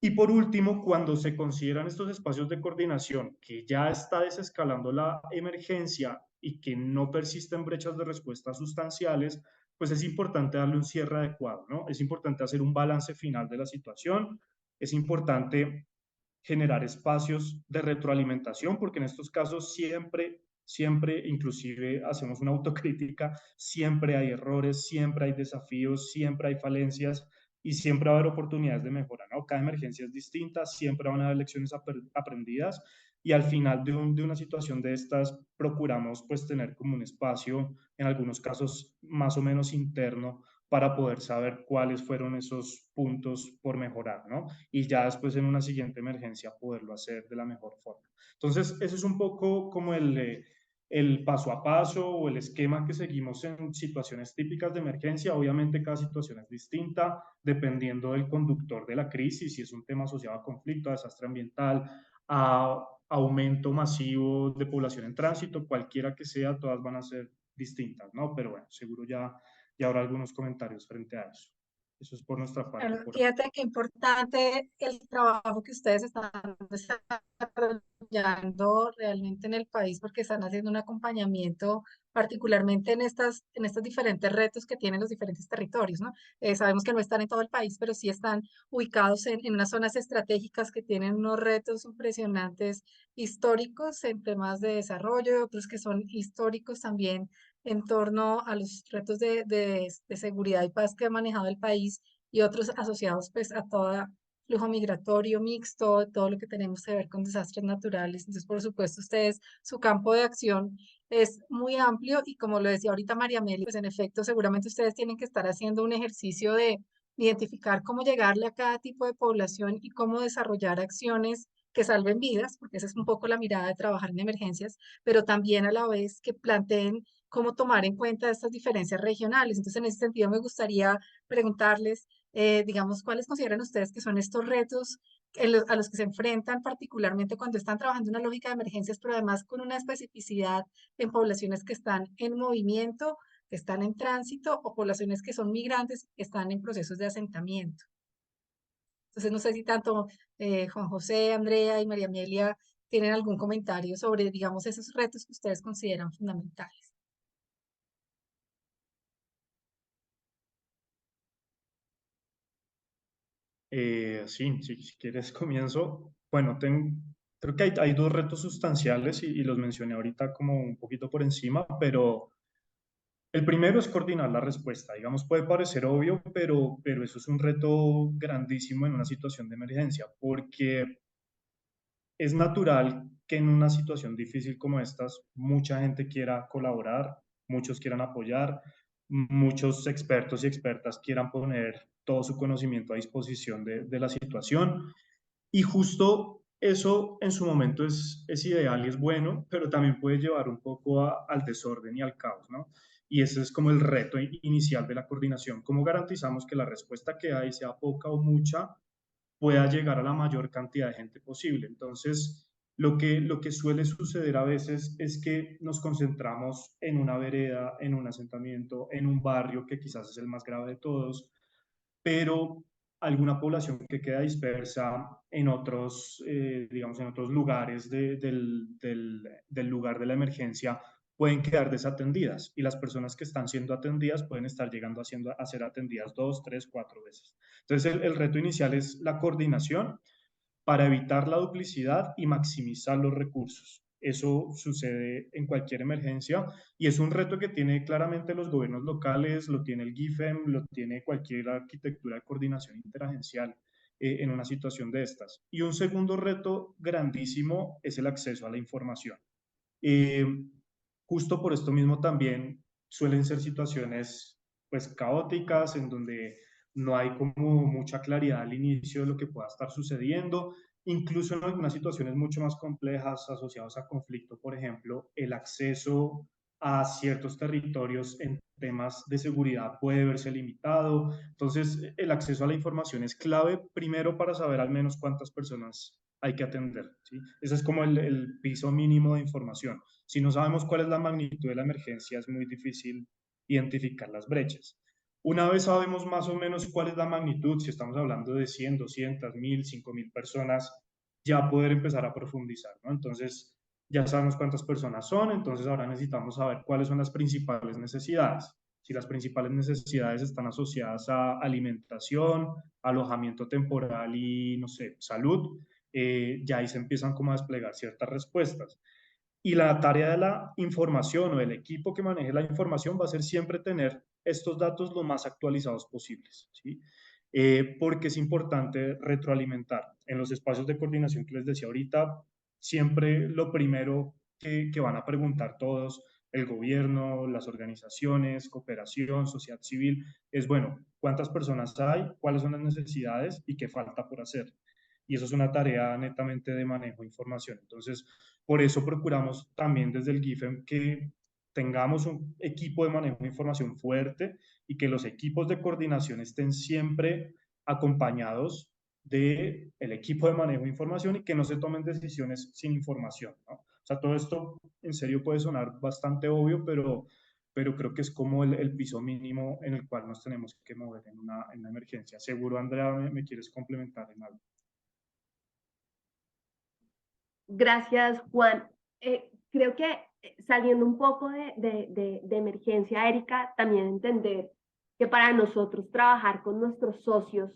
Y por último, cuando se consideran estos espacios de coordinación que ya está desescalando la emergencia y que no persisten brechas de respuesta sustanciales, pues es importante darle un cierre adecuado, ¿no? Es importante hacer un balance final de la situación, es importante generar espacios de retroalimentación, porque en estos casos siempre, inclusive hacemos una autocrítica, siempre hay errores, siempre hay desafíos, siempre hay falencias y siempre va a haber oportunidades de mejora, ¿no? Cada emergencia es distinta, siempre van a haber lecciones aprendidas y al final de una situación de estas procuramos pues tener como un espacio, en algunos casos más o menos interno, para poder saber cuáles fueron esos puntos por mejorar, ¿no? Y ya después en una siguiente emergencia poderlo hacer de la mejor forma. Entonces, eso es un poco como el paso a paso o el esquema que seguimos en situaciones típicas de emergencia. Obviamente cada situación es distinta dependiendo del conductor de la crisis, si es un tema asociado a conflicto, a desastre ambiental, a aumento masivo de población en tránsito, cualquiera que sea, todas van a ser distintas, ¿no? Pero bueno, seguro ya habrá algunos comentarios frente a eso. Eso es por nuestra parte. Bueno, fíjate qué importante el trabajo que ustedes están desarrollando realmente en el país, porque están haciendo un acompañamiento, particularmente en estos diferentes retos que tienen los diferentes territorios, ¿no? Sabemos que no están en todo el país, pero sí están ubicados en unas zonas estratégicas que tienen unos retos impresionantes históricos en temas de desarrollo, otros que son históricos también en torno a los retos de seguridad y paz que ha manejado el país y otros asociados pues a todo flujo migratorio mixto, todo lo que tenemos que ver con desastres naturales. Entonces, por supuesto, ustedes, su campo de acción es muy amplio y como lo decía ahorita María Amelia, pues en efecto, seguramente ustedes tienen que estar haciendo un ejercicio de identificar cómo llegarle a cada tipo de población y cómo desarrollar acciones que salven vidas, porque esa es un poco la mirada de trabajar en emergencias, pero también a la vez que planteen cómo tomar en cuenta estas diferencias regionales. Entonces, en ese sentido, me gustaría preguntarles, digamos, ¿cuáles consideran ustedes que son estos retos a los que se enfrentan, particularmente cuando están trabajando en una lógica de emergencias, pero además con una especificidad en poblaciones que están en movimiento, que están en tránsito, o poblaciones que son migrantes, que están en procesos de asentamiento? Entonces, no sé si tanto Juan José, Andrea y María Amelia tienen algún comentario sobre, digamos, esos retos que ustedes consideran fundamentales. Sí, si quieres comienzo. Bueno, creo que hay dos retos sustanciales y los mencioné ahorita como un poquito por encima, pero el primero es coordinar la respuesta. Digamos, puede parecer obvio, pero eso es un reto grandísimo en una situación de emergencia, porque es natural que en una situación difícil como estas, mucha gente quiera colaborar, muchos quieran apoyar, muchos expertos y expertas quieran poner todo su conocimiento a disposición de la situación. Y justo eso en su momento es ideal y es bueno, pero también puede llevar un poco al desorden y al caos, ¿no? Y ese es como el reto inicial de la coordinación. ¿Cómo garantizamos que la respuesta que hay, sea poca o mucha, pueda llegar a la mayor cantidad de gente posible? Entonces, lo que suele suceder a veces es que nos concentramos en una vereda, en un asentamiento, en un barrio que quizás es el más grave de todos, pero alguna población que queda dispersa en otros, digamos, en otros lugares del lugar de la emergencia pueden quedar desatendidas y las personas que están siendo atendidas pueden estar llegando a ser atendidas 2, 3, 4 veces. Entonces, el reto inicial es la coordinación para evitar la duplicidad y maximizar los recursos. Eso sucede en cualquier emergencia y es un reto que tiene claramente los gobiernos locales, lo tiene el GIFEM, lo tiene cualquier arquitectura de coordinación interagencial en una situación de estas. Y un segundo reto grandísimo es el acceso a la información. Eh, Justo por esto mismo también suelen ser situaciones pues caóticas en donde no hay como mucha claridad al inicio de lo que pueda estar sucediendo. Incluso en algunas situaciones mucho más complejas asociadas a conflicto, por ejemplo, el acceso a ciertos territorios en temas de seguridad puede verse limitado. Entonces, el acceso a la información es clave primero para saber al menos cuántas personas hay que atender, ¿sí? Ese es como el piso mínimo de información. Si no sabemos cuál es la magnitud de la emergencia, es muy difícil identificar las brechas. Una vez sabemos más o menos cuál es la magnitud, si estamos hablando de 100, 200, 1000, 5000 personas, ya poder empezar a profundizar, ¿no? Entonces, ya sabemos cuántas personas son, entonces ahora necesitamos saber cuáles son las principales necesidades. Si las principales necesidades están asociadas a alimentación, alojamiento temporal y, no sé, salud, ya ahí se empiezan como a desplegar ciertas respuestas. Y la tarea de la información o del equipo que maneje la información va a ser siempre tener estos datos lo más actualizados posibles, ¿sí? Porque es importante retroalimentar. En los espacios de coordinación que les decía ahorita, siempre lo primero que van a preguntar todos, el gobierno, las organizaciones, cooperación, sociedad civil, es, bueno, ¿cuántas personas hay? ¿Cuáles son las necesidades? ¿Y qué falta por hacer? Y eso es una tarea netamente de manejo de información. Entonces, por eso procuramos también desde el GIFEM que tengamos un equipo de manejo de información fuerte y que los equipos de coordinación estén siempre acompañados del equipo de manejo de información y que no se tomen decisiones sin información, ¿no? O sea, todo esto en serio puede sonar bastante obvio, pero creo que es como el piso mínimo en el cual nos tenemos que mover en una emergencia. Seguro, Andrea, me quieres complementar en algo. Gracias, Juan. Creo que saliendo un poco de emergencia, Erika, también entender que para nosotros trabajar con nuestros socios,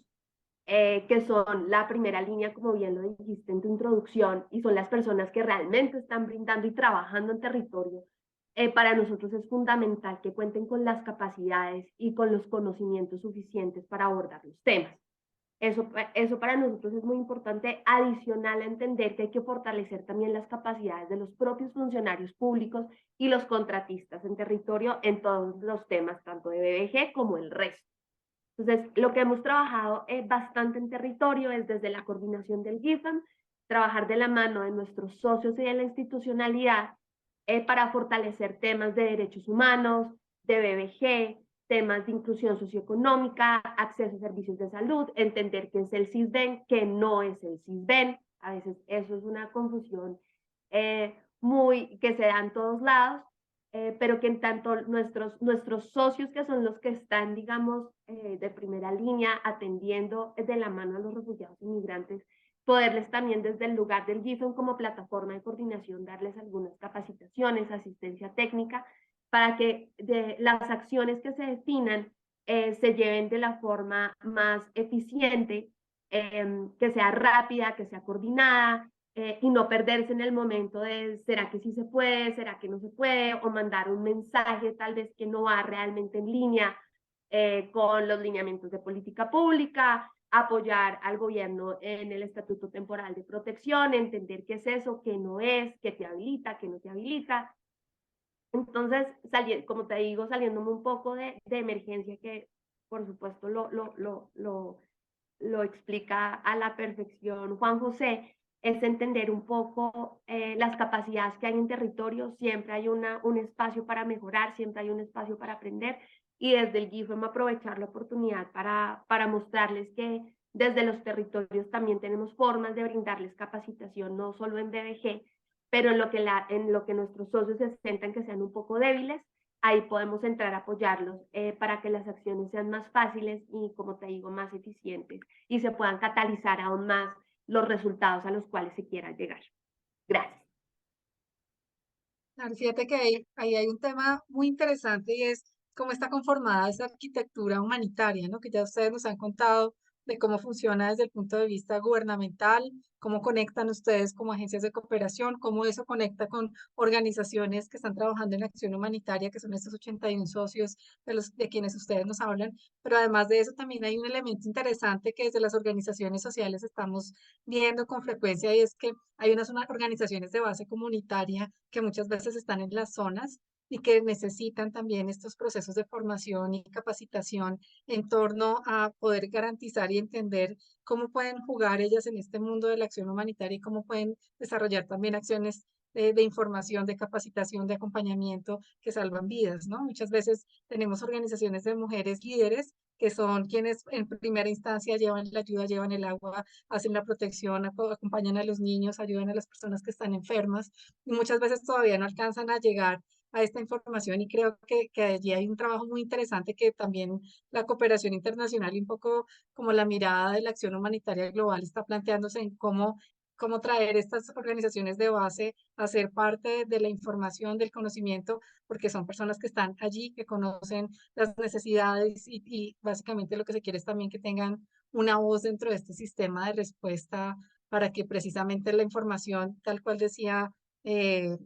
que son la primera línea, como bien lo dijiste en tu introducción, y son las personas que realmente están brindando y trabajando en territorio, para nosotros es fundamental que cuenten con las capacidades y con los conocimientos suficientes para abordar los temas. Eso para nosotros es muy importante, adicional a entender que hay que fortalecer también las capacidades de los propios funcionarios públicos y los contratistas en territorio en todos los temas, tanto de BBG como el resto. Entonces, lo que hemos trabajado bastante en territorio es desde la coordinación del GIFAM, trabajar de la mano de nuestros socios y de la institucionalidad para fortalecer temas de derechos humanos, de BBG, temas de inclusión socioeconómica, acceso a servicios de salud, entender qué es el CISBEN, qué no es el CISBEN. A veces eso es una confusión que se da en todos lados, pero que en tanto nuestros socios, que son los que están, digamos, de primera línea atendiendo de la mano a los refugiados e inmigrantes, poderles también desde el lugar del GIFEM como plataforma de coordinación darles algunas capacitaciones, asistencia técnica, para que las acciones que se definan se lleven de la forma más eficiente, que sea rápida, que sea coordinada, y no perderse en el momento de ¿será que sí se puede? ¿Será que no se puede? O mandar un mensaje tal vez que no va realmente en línea con los lineamientos de política pública, apoyar al gobierno en el Estatuto Temporal de Protección, entender qué es eso, qué no es, qué te habilita, qué no te habilita. Entonces, como te digo, saliéndome un poco de emergencia, que por supuesto lo explica a la perfección Juan José, es entender un poco las capacidades que hay en territorio. Siempre hay un espacio para mejorar, siempre hay un espacio para aprender, y desde el GIFEM aprovechar la oportunidad para mostrarles que desde los territorios también tenemos formas de brindarles capacitación, no solo en BBG, pero en lo que nuestros socios se sientan que sean un poco débiles, ahí podemos entrar a apoyarlos para que las acciones sean más fáciles y, como te digo, más eficientes, y se puedan catalizar aún más los resultados a los cuales se quiera llegar. Gracias. Claro, fíjate que ahí hay un tema muy interesante y es cómo está conformada esa arquitectura humanitaria, ¿no? Que ya ustedes nos han contado de cómo funciona desde el punto de vista gubernamental, cómo conectan ustedes como agencias de cooperación, cómo eso conecta con organizaciones que están trabajando en acción humanitaria, que son estos 81 socios de quienes ustedes nos hablan. Pero además de eso también hay un elemento interesante que desde las organizaciones sociales estamos viendo con frecuencia, y es que hay unas organizaciones de base comunitaria que muchas veces están en las zonas y que necesitan también estos procesos de formación y capacitación en torno a poder garantizar y entender cómo pueden jugar ellas en este mundo de la acción humanitaria y cómo pueden desarrollar también acciones de información, de capacitación, de acompañamiento que salvan vidas, ¿no? Muchas veces tenemos organizaciones de mujeres líderes que son quienes en primera instancia llevan la ayuda, llevan el agua, hacen la protección, acompañan a los niños, ayudan a las personas que están enfermas, y muchas veces todavía no alcanzan a llegar a esta información y creo que allí hay un trabajo muy interesante que también la cooperación internacional y un poco como la mirada de la acción humanitaria global está planteándose en cómo traer estas organizaciones de base a ser parte de la información, del conocimiento, porque son personas que están allí, que conocen las necesidades y básicamente lo que se quiere es también que tengan una voz dentro de este sistema de respuesta para que precisamente la información, tal cual decía eh,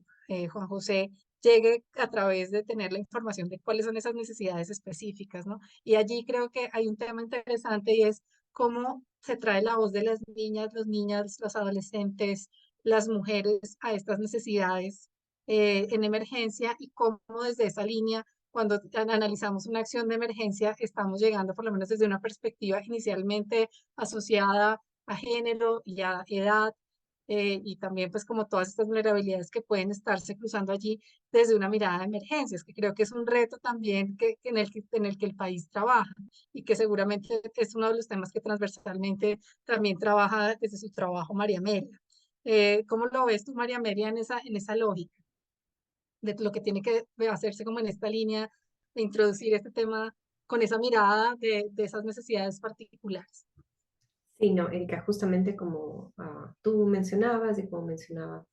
Juan José, llegue a través de tener la información de cuáles son esas necesidades específicas, ¿no? Y allí creo que hay un tema interesante y es cómo se trae la voz de las niñas, los niños, los adolescentes, las mujeres a estas necesidades en emergencia y cómo desde esa línea, cuando analizamos una acción de emergencia, estamos llegando por lo menos desde una perspectiva inicialmente asociada a género y a edad, y también pues como todas estas vulnerabilidades que pueden estarse cruzando allí desde una mirada de emergencias, que creo que es un reto también en el que el país trabaja y que seguramente es uno de los temas que transversalmente también trabaja desde su trabajo María Amelia. ¿Cómo lo ves tú, María Amelia, en esa lógica de lo que tiene que hacerse como en esta línea de introducir este tema con esa mirada de esas necesidades particulares? Sí, no, Erika, justamente como tú mencionabas y como mencionaba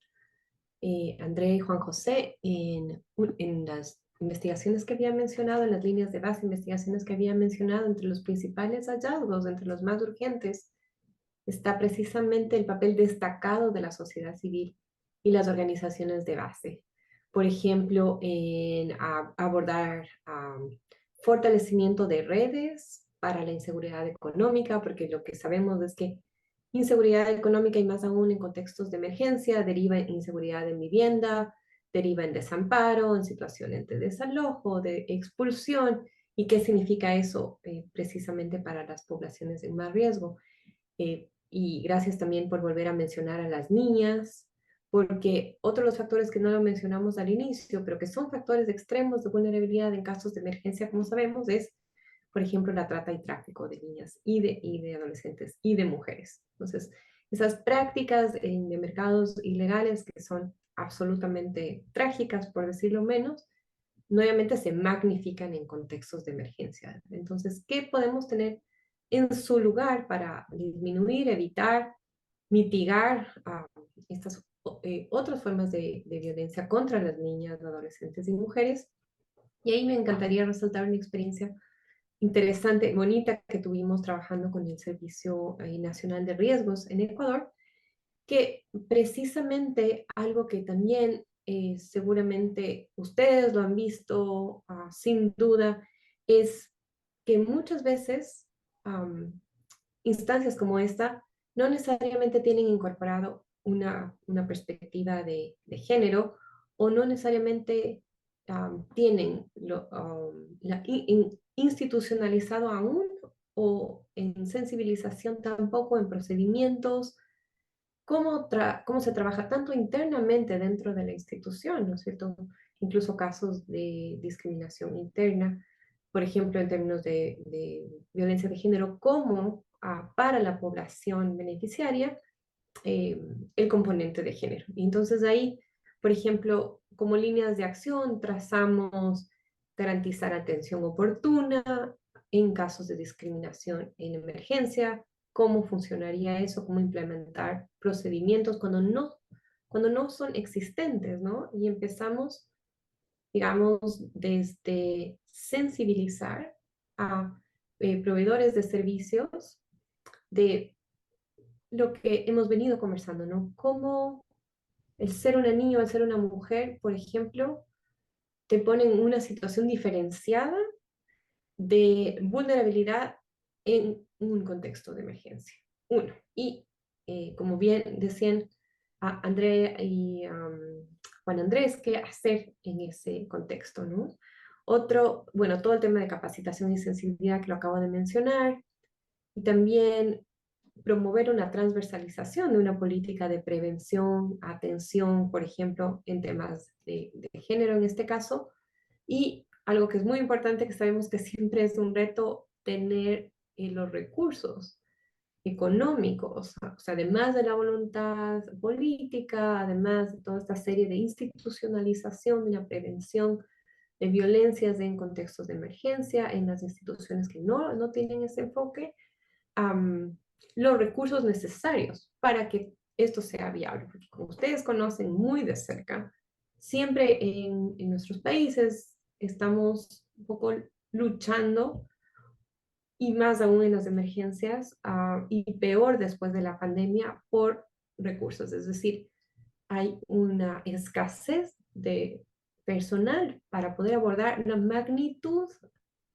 André y Juan José, en las investigaciones que había mencionado, en las líneas de base, investigaciones que había mencionado, entre los principales hallazgos, entre los más urgentes, está precisamente el papel destacado de la sociedad civil y las organizaciones de base. Por ejemplo, en abordar fortalecimiento de redes para la inseguridad económica, porque lo que sabemos es que inseguridad económica y más aún en contextos de emergencia deriva en inseguridad en vivienda, deriva en desamparo, en situaciones de desalojo, de expulsión. ¿Y qué significa eso precisamente para las poblaciones en más riesgo? Y gracias también por volver a mencionar a las niñas, porque otro de los factores que no lo mencionamos al inicio, pero que son factores extremos de vulnerabilidad en casos de emergencia, como sabemos, es, por ejemplo, la trata y tráfico de niñas y de adolescentes y de mujeres. Entonces, esas prácticas de mercados ilegales que son absolutamente trágicas, por decirlo menos, nuevamente se magnifican en contextos de emergencia. Entonces, ¿qué podemos tener en su lugar para disminuir, evitar, mitigar estas otras formas de violencia contra las niñas, adolescentes y mujeres? Y ahí me encantaría resaltar una experiencia interesante, bonita que tuvimos trabajando con el Servicio Nacional de Riesgos en Ecuador, que precisamente algo que también seguramente ustedes lo han visto sin duda, es que muchas veces instancias como esta no necesariamente tienen incorporado una perspectiva de género o no necesariamente tienen institucionalizado aún o en sensibilización tampoco en procedimientos cómo se trabaja tanto internamente dentro de la institución, ¿no es cierto? Incluso casos de discriminación interna, por ejemplo, en términos de violencia de género, como para la población beneficiaria, el componente de género. Y entonces ahí, por ejemplo, como líneas de acción, trazamos garantizar atención oportuna en casos de discriminación en emergencia, cómo funcionaría eso, cómo implementar procedimientos cuando no son existentes, ¿no? Y empezamos, digamos, desde sensibilizar a proveedores de servicios de lo que hemos venido conversando, ¿no? Cómo el ser una niña o el ser una mujer, por ejemplo, te pone en una situación diferenciada de vulnerabilidad en un contexto de emergencia. Uno. Y como bien decían André y Juan Andrés, ¿qué hacer en ese contexto, no? Otro, bueno, todo el tema de capacitación y sensibilidad que lo acabo de mencionar, y también promover una transversalización de una política de prevención, atención, por ejemplo, en temas de género en este caso, y algo que es muy importante, que sabemos que siempre es un reto, tener los recursos económicos, o sea, además de la voluntad política, además de toda esta serie de institucionalización de la prevención de violencias en contextos de emergencia, en las instituciones que no tienen ese enfoque, los recursos necesarios para que esto sea viable, porque como ustedes conocen muy de cerca, siempre en nuestros países estamos un poco luchando, y más aún en las emergencias, y peor después de la pandemia, por recursos. Es decir, hay una escasez de personal para poder abordar una magnitud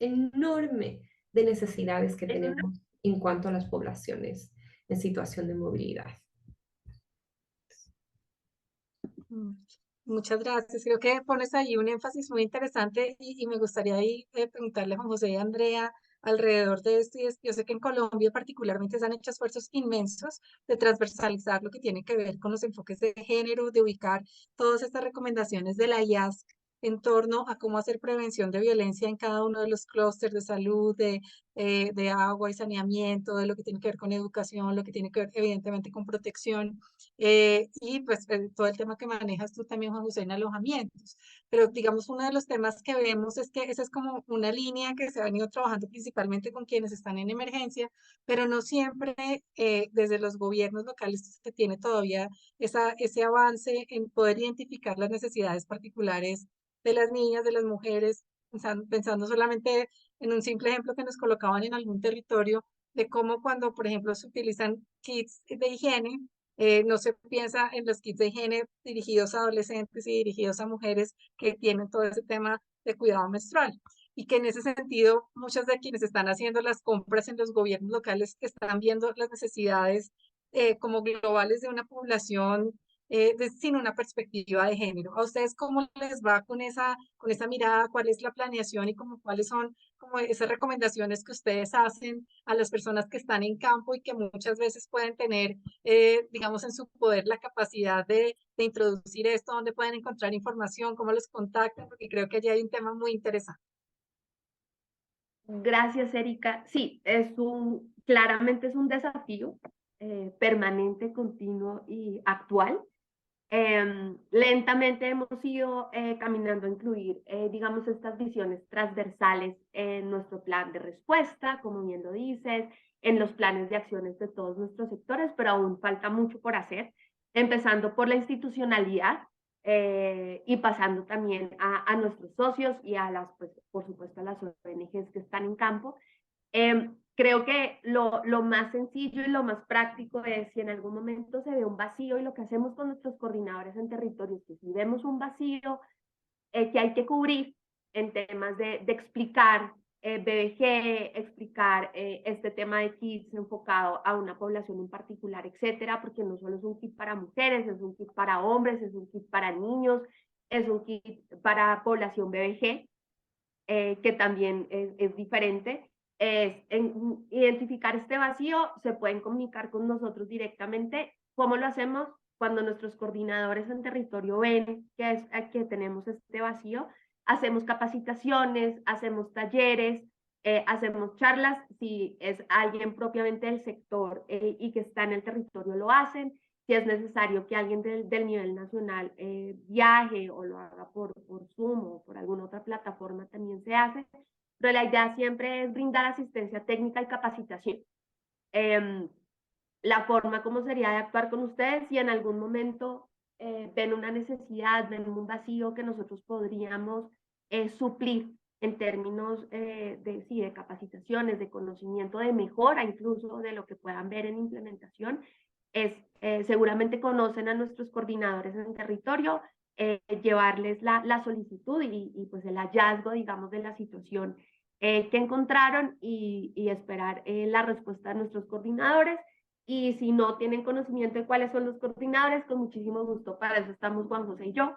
enorme de necesidades que Es una tenemos en cuanto a las poblaciones en situación de movilidad. Mm, Muchas gracias. Creo que pones ahí un énfasis muy interesante y me gustaría ahí preguntarle a Juan José y a Andrea alrededor de esto. Yo sé que en Colombia particularmente se han hecho esfuerzos inmensos de transversalizar lo que tiene que ver con los enfoques de género, de ubicar todas estas recomendaciones de la IASC en torno a cómo hacer prevención de violencia en cada uno de los clústeres de salud, de agua y saneamiento, de lo que tiene que ver con educación, lo que tiene que ver evidentemente con protección. Y pues todo el tema que manejas tú también, Juan José, en alojamientos. Pero digamos, uno de los temas que vemos es que esa es como una línea que se ha venido trabajando principalmente con quienes están en emergencia, pero no siempre desde los gobiernos locales se tiene todavía ese avance en poder identificar las necesidades particulares de las niñas, de las mujeres, pensando solamente en un simple ejemplo que nos colocaban en algún territorio de cómo cuando, por ejemplo, se utilizan kits de higiene, no se piensa en los kits de higiene dirigidos a adolescentes y dirigidos a mujeres que tienen todo ese tema de cuidado menstrual. Y que en ese sentido, muchas de quienes están haciendo las compras en los gobiernos locales están viendo las necesidades como globales de una población sin una perspectiva de género. ¿A ustedes cómo les va con esa mirada? ¿Cuál es la planeación y como, cuáles son como esas recomendaciones que ustedes hacen a las personas que están en campo y que muchas veces pueden tener digamos, en su poder la capacidad de introducir esto, dónde pueden encontrar información, cómo los contactan, porque creo que allí hay un tema muy interesante. Gracias, Erika. Sí, claramente es un desafío permanente, continuo y actual. Lentamente hemos ido caminando a incluir, digamos, estas visiones transversales en nuestro plan de respuesta, como bien lo dices, en los planes de acciones de todos nuestros sectores, pero aún falta mucho por hacer, empezando por la institucionalidad y pasando también a nuestros socios y a las, pues, por supuesto, a las ONGs que están en campo. Creo que lo más sencillo y lo más práctico es si en algún momento se ve un vacío, y lo que hacemos con nuestros coordinadores en territorios, que si vemos un vacío que hay que cubrir en temas de explicar BBG, explicar este tema de kits enfocado a una población en particular, etcétera, porque no solo es un kit para mujeres, es un kit para hombres, es un kit para niños, es un kit para población BBG, que también es diferente. Es en identificar este vacío, se pueden comunicar con nosotros directamente. ¿Cómo lo hacemos? Cuando nuestros coordinadores en territorio ven que tenemos este vacío, hacemos capacitaciones, hacemos talleres, hacemos charlas. Si es alguien propiamente del sector y que está en el territorio, lo hacen. Si es necesario que alguien del nivel nacional viaje o lo haga por Zoom o por alguna otra plataforma, también se hace. Pero la idea siempre es brindar asistencia técnica y capacitación. La forma como sería de actuar con ustedes, si en algún momento ven una necesidad, ven un vacío que nosotros podríamos suplir en términos de capacitaciones, de conocimiento, de mejora incluso de lo que puedan ver en implementación, seguramente conocen a nuestros coordinadores en territorio, llevarles la solicitud y pues el hallazgo, digamos, de la situación que encontraron y esperar la respuesta de nuestros coordinadores. Y si no tienen conocimiento de cuáles son los coordinadores, con muchísimo gusto, para eso estamos Juan José y yo.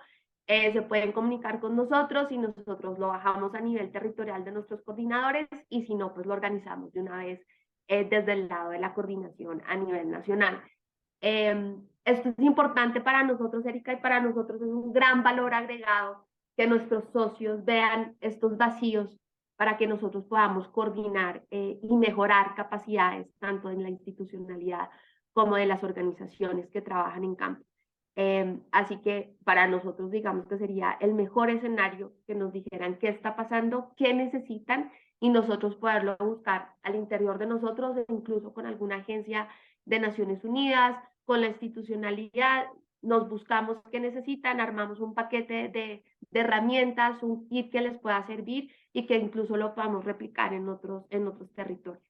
Se pueden comunicar con nosotros y nosotros lo bajamos a nivel territorial de nuestros coordinadores, y si no, pues lo organizamos de una vez desde el lado de la coordinación a nivel nacional. Esto es importante para nosotros, Erika, y para nosotros es un gran valor agregado que nuestros socios vean estos vacíos para que nosotros podamos coordinar y mejorar capacidades tanto en la institucionalidad como de las organizaciones que trabajan en campo. Así que para nosotros digamos que sería el mejor escenario que nos dijeran qué está pasando, qué necesitan y nosotros poderlo buscar al interior de nosotros, incluso con alguna agencia de Naciones Unidas, con la institucionalidad, nos buscamos qué necesitan, armamos un paquete de herramientas, un kit que les pueda servir y que incluso lo podamos replicar en otros territorios.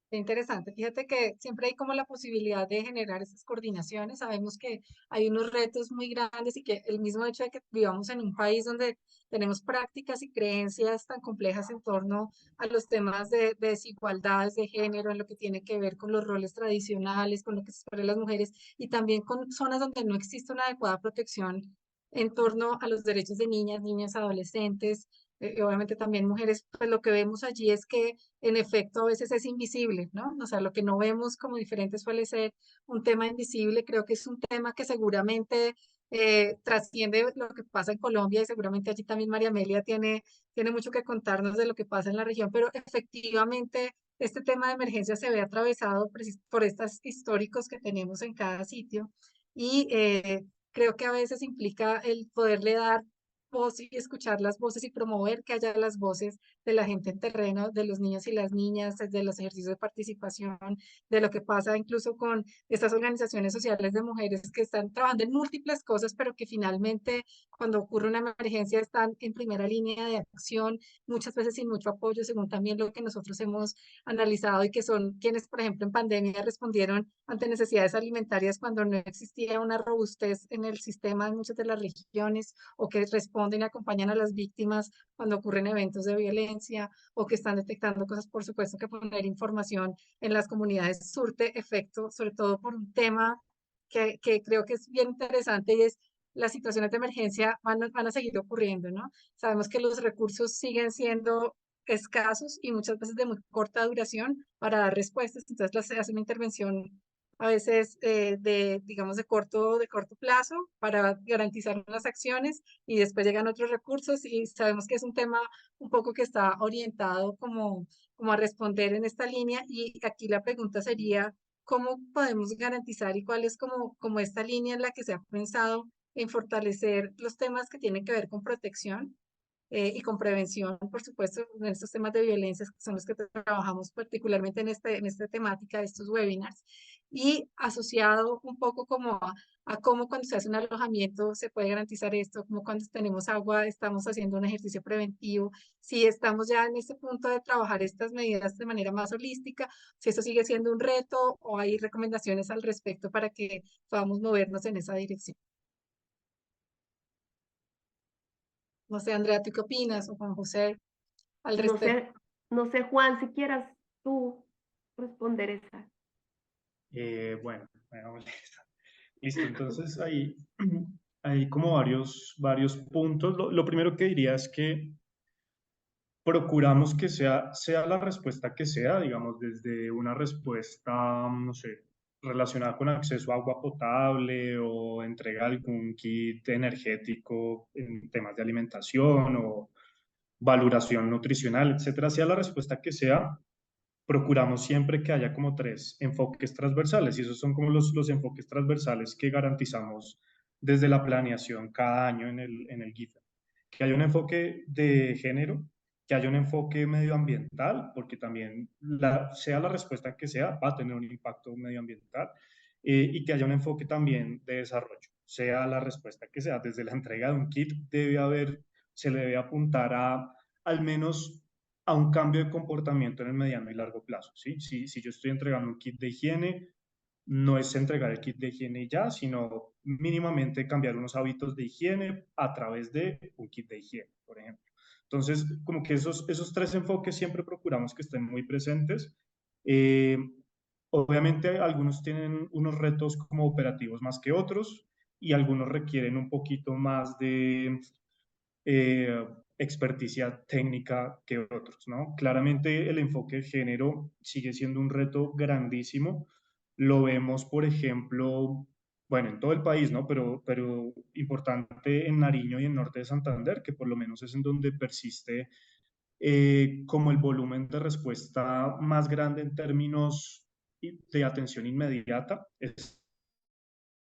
Qué interesante. Fíjate que siempre hay como la posibilidad de generar esas coordinaciones. Sabemos que hay unos retos muy grandes y que el mismo hecho de que vivamos en un país donde tenemos prácticas y creencias tan complejas en torno a los temas de desigualdades de género, en lo que tiene que ver con los roles tradicionales, con lo que se espera de las mujeres y también con zonas donde no existe una adecuada protección en torno a los derechos de niñas, niñas, adolescentes. Y obviamente también mujeres, pues lo que vemos allí es que en efecto a veces es invisible, ¿no? O sea, lo que no vemos como diferente suele ser un tema invisible. Creo que es un tema que seguramente trasciende lo que pasa en Colombia y seguramente allí también María Amelia tiene mucho que contarnos de lo que pasa en la región, pero efectivamente este tema de emergencia se ve atravesado por estos históricos que tenemos en cada sitio y creo que a veces implica el poderle dar voz y escuchar las voces y promover que haya las voces de la gente en terreno, de los niños y las niñas, de los ejercicios de participación, de lo que pasa incluso con estas organizaciones sociales de mujeres que están trabajando en múltiples cosas, pero que finalmente cuando ocurre una emergencia están en primera línea de acción, muchas veces sin mucho apoyo, según también lo que nosotros hemos analizado y que son quienes, por ejemplo, en pandemia respondieron ante necesidades alimentarias cuando no existía una robustez en el sistema en muchas de las regiones o que responden y acompañan a las víctimas cuando ocurren eventos de violencia o que están detectando cosas, por supuesto que poner información en las comunidades surte efecto, sobre todo por un tema que creo que es bien interesante y es las situaciones de emergencia van a seguir ocurriendo, ¿no? Sabemos que los recursos siguen siendo escasos y muchas veces de muy corta duración para dar respuestas, entonces se hace una intervención a veces digamos, de corto plazo para garantizar las acciones y después llegan otros recursos y sabemos que es un tema un poco que está orientado como a responder en esta línea y aquí la pregunta sería, ¿cómo podemos garantizar y cuál es como esta línea en la que se ha pensado en fortalecer los temas que tienen que ver con protección? Y con prevención, por supuesto, en estos temas de violencia que son los que trabajamos particularmente en esta temática de estos webinars, y asociado un poco como a cómo cuando se hace un alojamiento se puede garantizar esto, como cuando tenemos agua estamos haciendo un ejercicio preventivo, si estamos ya en este punto de trabajar estas medidas de manera más holística, si esto sigue siendo un reto o hay recomendaciones al respecto para que podamos movernos en esa dirección. No sé, Andrea, ¿tú qué opinas? O Juan José, al No respecto. sé, no sé, Juan, si quieras tú responder esa. Bueno, listo. Entonces hay como varios puntos. Lo primero que diría es que procuramos que sea la respuesta que sea, digamos, desde una respuesta, no sé, relacionada con acceso a agua potable o entrega de algún kit energético en temas de alimentación o valoración nutricional, etcétera, sea la respuesta que sea, procuramos siempre que haya como tres enfoques transversales y esos son como los enfoques transversales que garantizamos desde la planeación cada año en el GIFA. Que haya un enfoque de género, que haya un enfoque medioambiental, porque también sea la respuesta que sea, va a tener un impacto medioambiental, y que haya un enfoque también de desarrollo, sea la respuesta que sea. Desde la entrega de un kit se le debe apuntar al menos a un cambio de comportamiento en el mediano y largo plazo, ¿sí? Si yo estoy entregando un kit de higiene, no es entregar el kit de higiene y ya, sino mínimamente cambiar unos hábitos de higiene a través de un kit de higiene, por ejemplo. Entonces, como que esos tres enfoques siempre procuramos que estén muy presentes. Eh, Obviamente, algunos tienen unos retos como operativos más que otros y algunos requieren un poquito más de experticia técnica que otros, ¿no? Claramente el enfoque de género sigue siendo un reto grandísimo. Lo vemos, por ejemplo, bueno, en todo el país, ¿no? Pero importante en Nariño y en Norte de Santander, que por lo menos es en donde persiste como el volumen de respuesta más grande en términos de atención inmediata. Es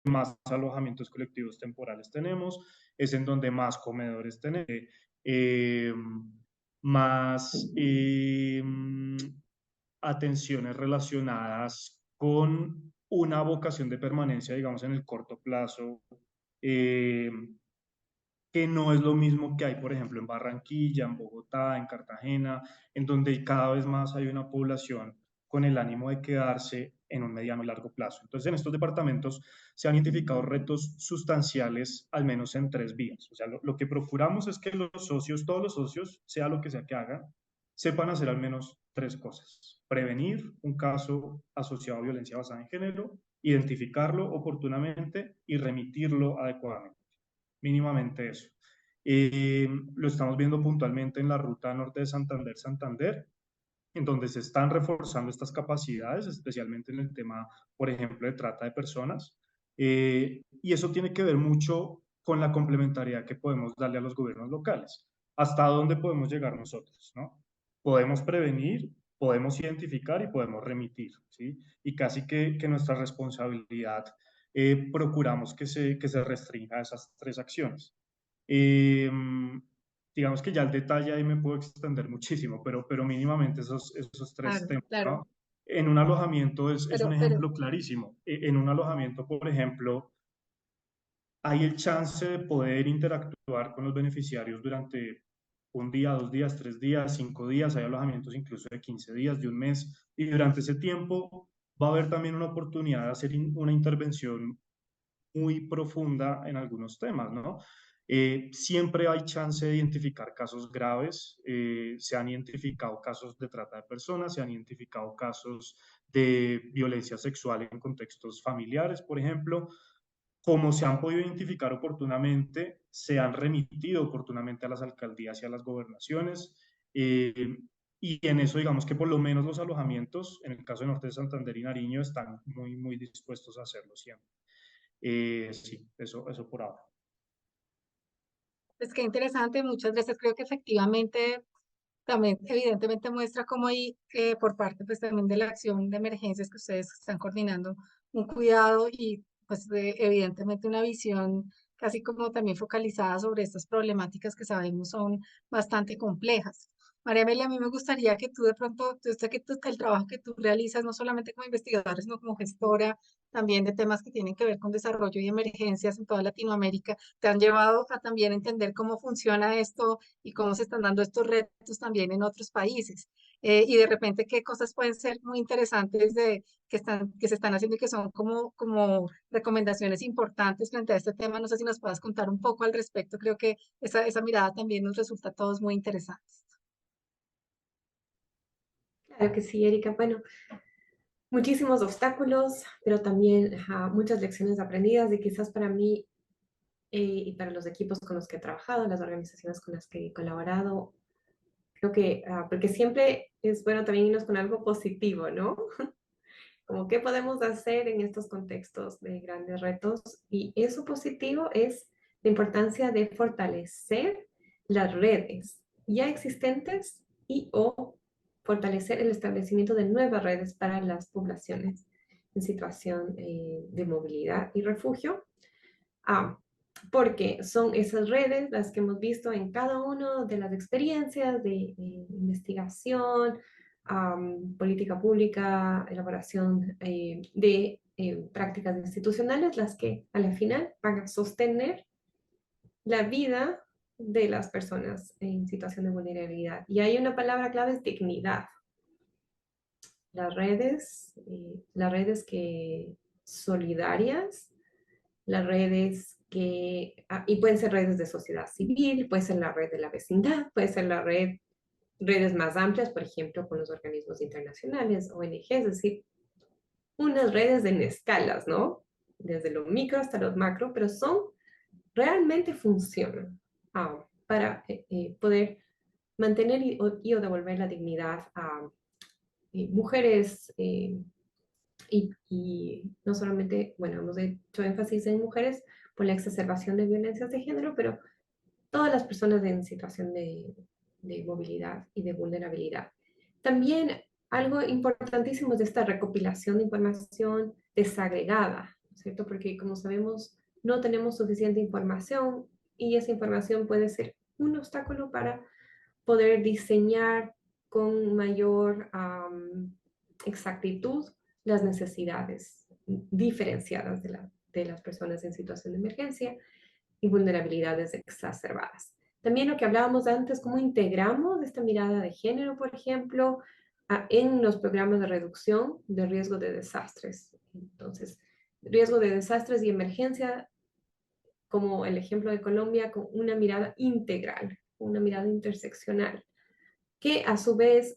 más alojamientos colectivos temporales tenemos, es en donde más comedores tenemos, eh, más atenciones relacionadas con una vocación de permanencia, digamos, en el corto plazo, eh, que no es lo mismo que hay, por ejemplo, en Barranquilla, en Bogotá, en Cartagena, en donde cada vez más hay una población con el ánimo de quedarse en un mediano y largo plazo. Entonces, en estos departamentos se han identificado retos sustanciales, al menos en 3 vías. O sea, lo que procuramos es que los socios, todos los socios, sea lo que sea que hagan, sepan hacer al menos 3 cosas. Prevenir un caso asociado a violencia basada en género, identificarlo oportunamente y remitirlo adecuadamente. Mínimamente eso. Lo estamos viendo puntualmente en la ruta norte de Santander, en donde se están reforzando estas capacidades, especialmente en el tema, por ejemplo, de trata de personas. Y eso tiene que ver mucho con la complementariedad que podemos darle a los gobiernos locales. ¿Hasta dónde podemos llegar nosotros? ¿No? Podemos prevenir, podemos identificar y podemos remitir, ¿sí? Y casi que nuestra responsabilidad procuramos que se restrinja a esas 3 acciones. Eh, digamos que ya el detalle ahí me puedo extender muchísimo, pero mínimamente esos 3 Claro, temas, claro. ¿no? En un alojamiento es un Pero ejemplo clarísimo. En un alojamiento, por ejemplo, hay el chance de poder interactuar con los beneficiarios durante un día, 2 días, 3 días, 5 días. Hay alojamientos incluso de 15 días, de un mes. Y durante ese tiempo va a haber también una oportunidad de hacer una intervención muy profunda en algunos temas, ¿no? Siempre hay chance de identificar casos graves, se han identificado casos de trata de personas, se han identificado casos de violencia sexual en contextos familiares, por ejemplo. Como se han podido identificar oportunamente, se han remitido oportunamente a las alcaldías y a las gobernaciones. eh, y en eso, digamos que por lo menos los alojamientos, en el caso de Norte de Santander y Nariño, están muy, muy dispuestos a hacerlo siempre. Sí, eso por ahora. es que interesante, muchas veces creo que efectivamente también evidentemente muestra cómo hay por parte pues también de la acción de emergencias que ustedes están coordinando un cuidado y pues evidentemente una visión casi como también focalizada sobre estas problemáticas que sabemos son bastante complejas. María Amelia, a mí me gustaría que tú de pronto, yo sé que el trabajo que tú realizas no solamente como investigadora, sino como gestora también de temas que tienen que ver con desarrollo y emergencias en toda Latinoamérica, te han llevado a también entender cómo funciona esto y cómo se están dando estos retos también en otros países. Y de repente qué cosas pueden ser muy interesantes que se están haciendo y que son como recomendaciones importantes frente a este tema. No sé si nos puedas contar un poco al respecto. Creo que esa mirada también nos resulta a todos muy interesante. Claro que sí, Erika. Bueno, muchísimos obstáculos, pero también muchas lecciones aprendidas y quizás para mí y para los equipos con los que he trabajado, las organizaciones con las que he colaborado, creo que, porque siempre es bueno también irnos con algo positivo, ¿no? Como qué podemos hacer en estos contextos de grandes retos. Y eso positivo es la importancia de fortalecer las redes ya existentes y o fortalecer el establecimiento de nuevas redes para las poblaciones en situación de movilidad y refugio. Ah, porque son esas redes las que hemos visto en cada una de las experiencias de investigación, política pública, elaboración de prácticas institucionales, las que a la final van a sostener la vida de las personas en situación de vulnerabilidad. Y hay una palabra clave, es dignidad. Las redes que solidarias, las redes y pueden ser redes de sociedad civil, puede ser la red de la vecindad, puede ser redes más amplias, por ejemplo, con los organismos internacionales, ONG, es decir, unas redes en escalas, ¿no? Desde lo micro hasta lo macro, pero realmente funcionan para poder mantener y o devolver la dignidad a mujeres y no solamente, bueno, hemos hecho énfasis en mujeres por la exacerbación de violencias de género, pero todas las personas en situación de movilidad y de vulnerabilidad. También algo importantísimo es esta recopilación de información desagregada, ¿cierto? Porque como sabemos, no tenemos suficiente información y esa información puede ser un obstáculo para poder diseñar con mayor exactitud las necesidades diferenciadas de las personas en situación de emergencia y vulnerabilidades exacerbadas. También lo que hablábamos antes, cómo integramos esta mirada de género, por ejemplo, en los programas de reducción de riesgo de desastres. Entonces, riesgo de desastres y emergencia, como el ejemplo de Colombia, con una mirada integral, una mirada interseccional, que a su vez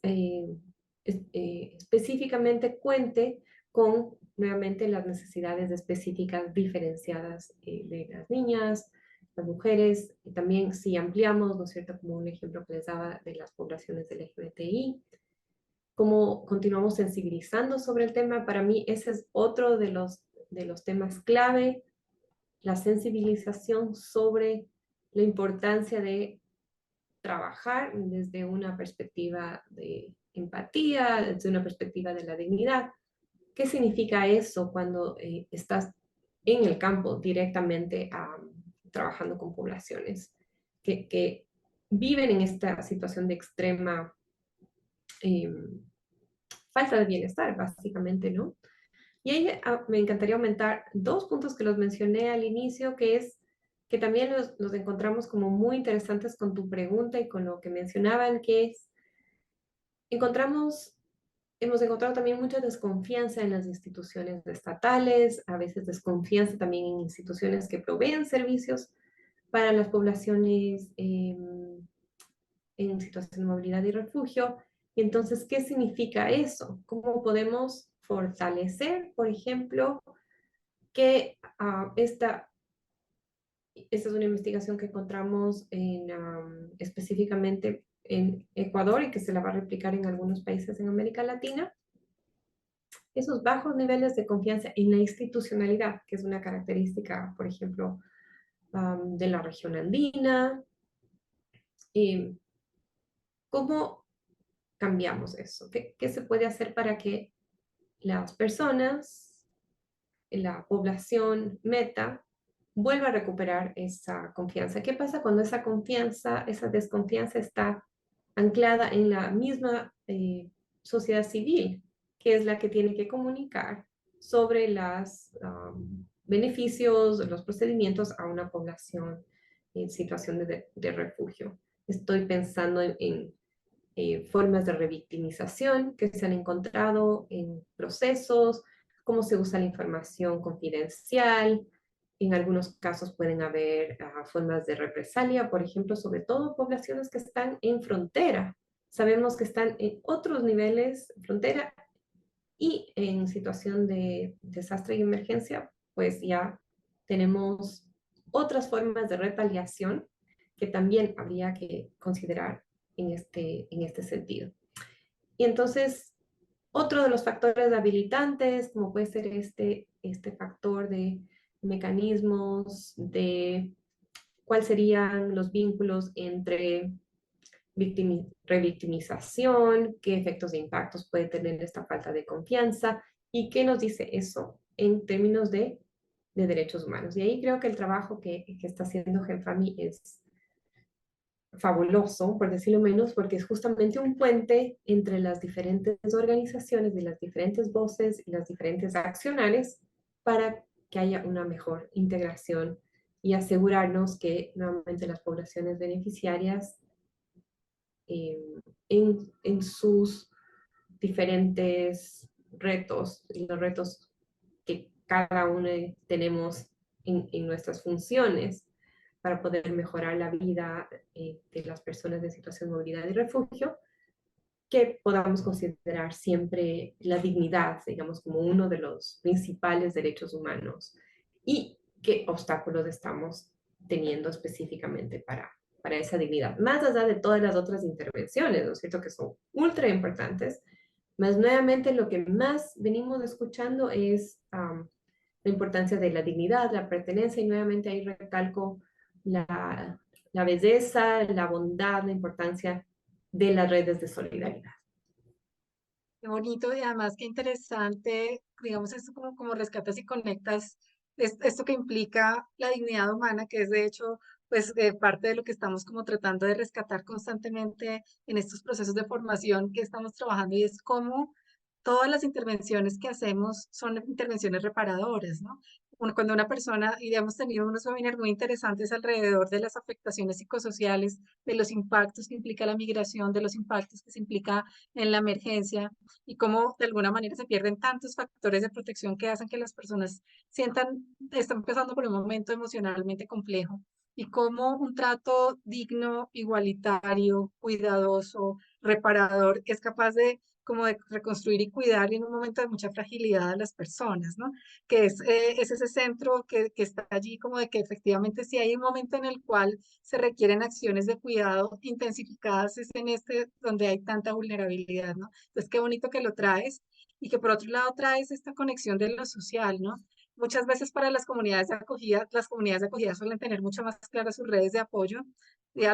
específicamente cuente con nuevamente las necesidades específicas diferenciadas de las niñas, las mujeres, y también si ampliamos, ¿no es cierto?, como un ejemplo que les daba de las poblaciones LGBTI, cómo continuamos sensibilizando sobre el tema. Para mí ese es otro de los temas clave, la sensibilización sobre la importancia de trabajar desde una perspectiva de empatía, desde una perspectiva de la dignidad. ¿Qué significa eso cuando estás en el campo directamente trabajando con poblaciones que viven en esta situación de extrema eh, falta de bienestar, básicamente, ¿no? Y ahí me encantaría aumentar dos puntos que los mencioné al inicio, que es que también los encontramos como muy interesantes con tu pregunta y con lo que mencionaban, que es, hemos encontrado también mucha desconfianza en las instituciones estatales, a veces desconfianza también en instituciones que proveen servicios para las poblaciones en situación de movilidad y refugio. Y entonces, ¿qué significa eso? ¿Cómo podemos fortalecer, por ejemplo, que esta es una investigación que encontramos específicamente en Ecuador y que se la va a replicar en algunos países en América Latina? Esos bajos niveles de confianza en la institucionalidad, que es una característica, por ejemplo, de la región andina. ¿Cómo cambiamos eso? ¿Qué se puede hacer para que las personas, la población meta, vuelva a recuperar esa confianza? ¿Qué pasa cuando esa confianza, esa desconfianza está anclada en la misma sociedad civil, que es la que tiene que comunicar sobre los beneficios, los procedimientos a una población en situación de refugio? Estoy pensando en formas de revictimización que se han encontrado en procesos, cómo se usa la información confidencial. En algunos casos pueden haber formas de represalia, por ejemplo, sobre todo poblaciones que están en frontera. Sabemos que están en otros niveles, frontera, y en situación de desastre y emergencia, pues ya tenemos otras formas de retaliación que también habría que considerar en este sentido. Y entonces, otro de los factores habilitantes, como puede ser este factor de mecanismos de cuáles serían los vínculos entre revictimización, qué efectos de impactos puede tener esta falta de confianza y qué nos dice eso en términos de derechos humanos. Y ahí creo que el trabajo que está haciendo Genfami es fabuloso, por decirlo menos, porque es justamente un puente entre las diferentes organizaciones y las diferentes voces y las diferentes accionarios para que haya una mejor integración y asegurarnos que nuevamente las poblaciones beneficiarias en sus diferentes retos, y los retos que cada uno tenemos en nuestras funciones para poder mejorar la vida de las personas en situación de movilidad y refugio, que podamos considerar siempre la dignidad, digamos, como uno de los principales derechos humanos y qué obstáculos estamos teniendo específicamente para esa dignidad, más allá de todas las otras intervenciones, ¿no es cierto?, que son ultra importantes, Más nuevamente, lo que más venimos escuchando es la importancia de la dignidad, la pertenencia, y nuevamente ahí recalco la belleza, la bondad, la importancia de las redes de solidaridad. Qué bonito y además qué interesante, digamos, esto como rescatas y conectas esto que implica la dignidad humana, que es de hecho, pues, parte de lo que estamos como tratando de rescatar constantemente en estos procesos de formación que estamos trabajando, y es cómo todas las intervenciones que hacemos son intervenciones reparadoras, ¿no? Cuando una persona, y hemos tenido unos webinars muy interesantes alrededor de las afectaciones psicosociales, de los impactos que implica la migración, de los impactos que se implica en la emergencia, y cómo de alguna manera se pierden tantos factores de protección que hacen que las personas están pasando por un momento emocionalmente complejo, y cómo un trato digno, igualitario, cuidadoso, reparador, es capaz de como de reconstruir y cuidar en un momento de mucha fragilidad a las personas, ¿no? Que es ese centro que está allí, como de que efectivamente si hay un momento en el cual se requieren acciones de cuidado intensificadas, es en este donde hay tanta vulnerabilidad, ¿no? Entonces, qué bonito que lo traes, y que por otro lado traes esta conexión de lo social, ¿no? Muchas veces para las comunidades de acogida suelen tener mucho más claras sus redes de apoyo. Y en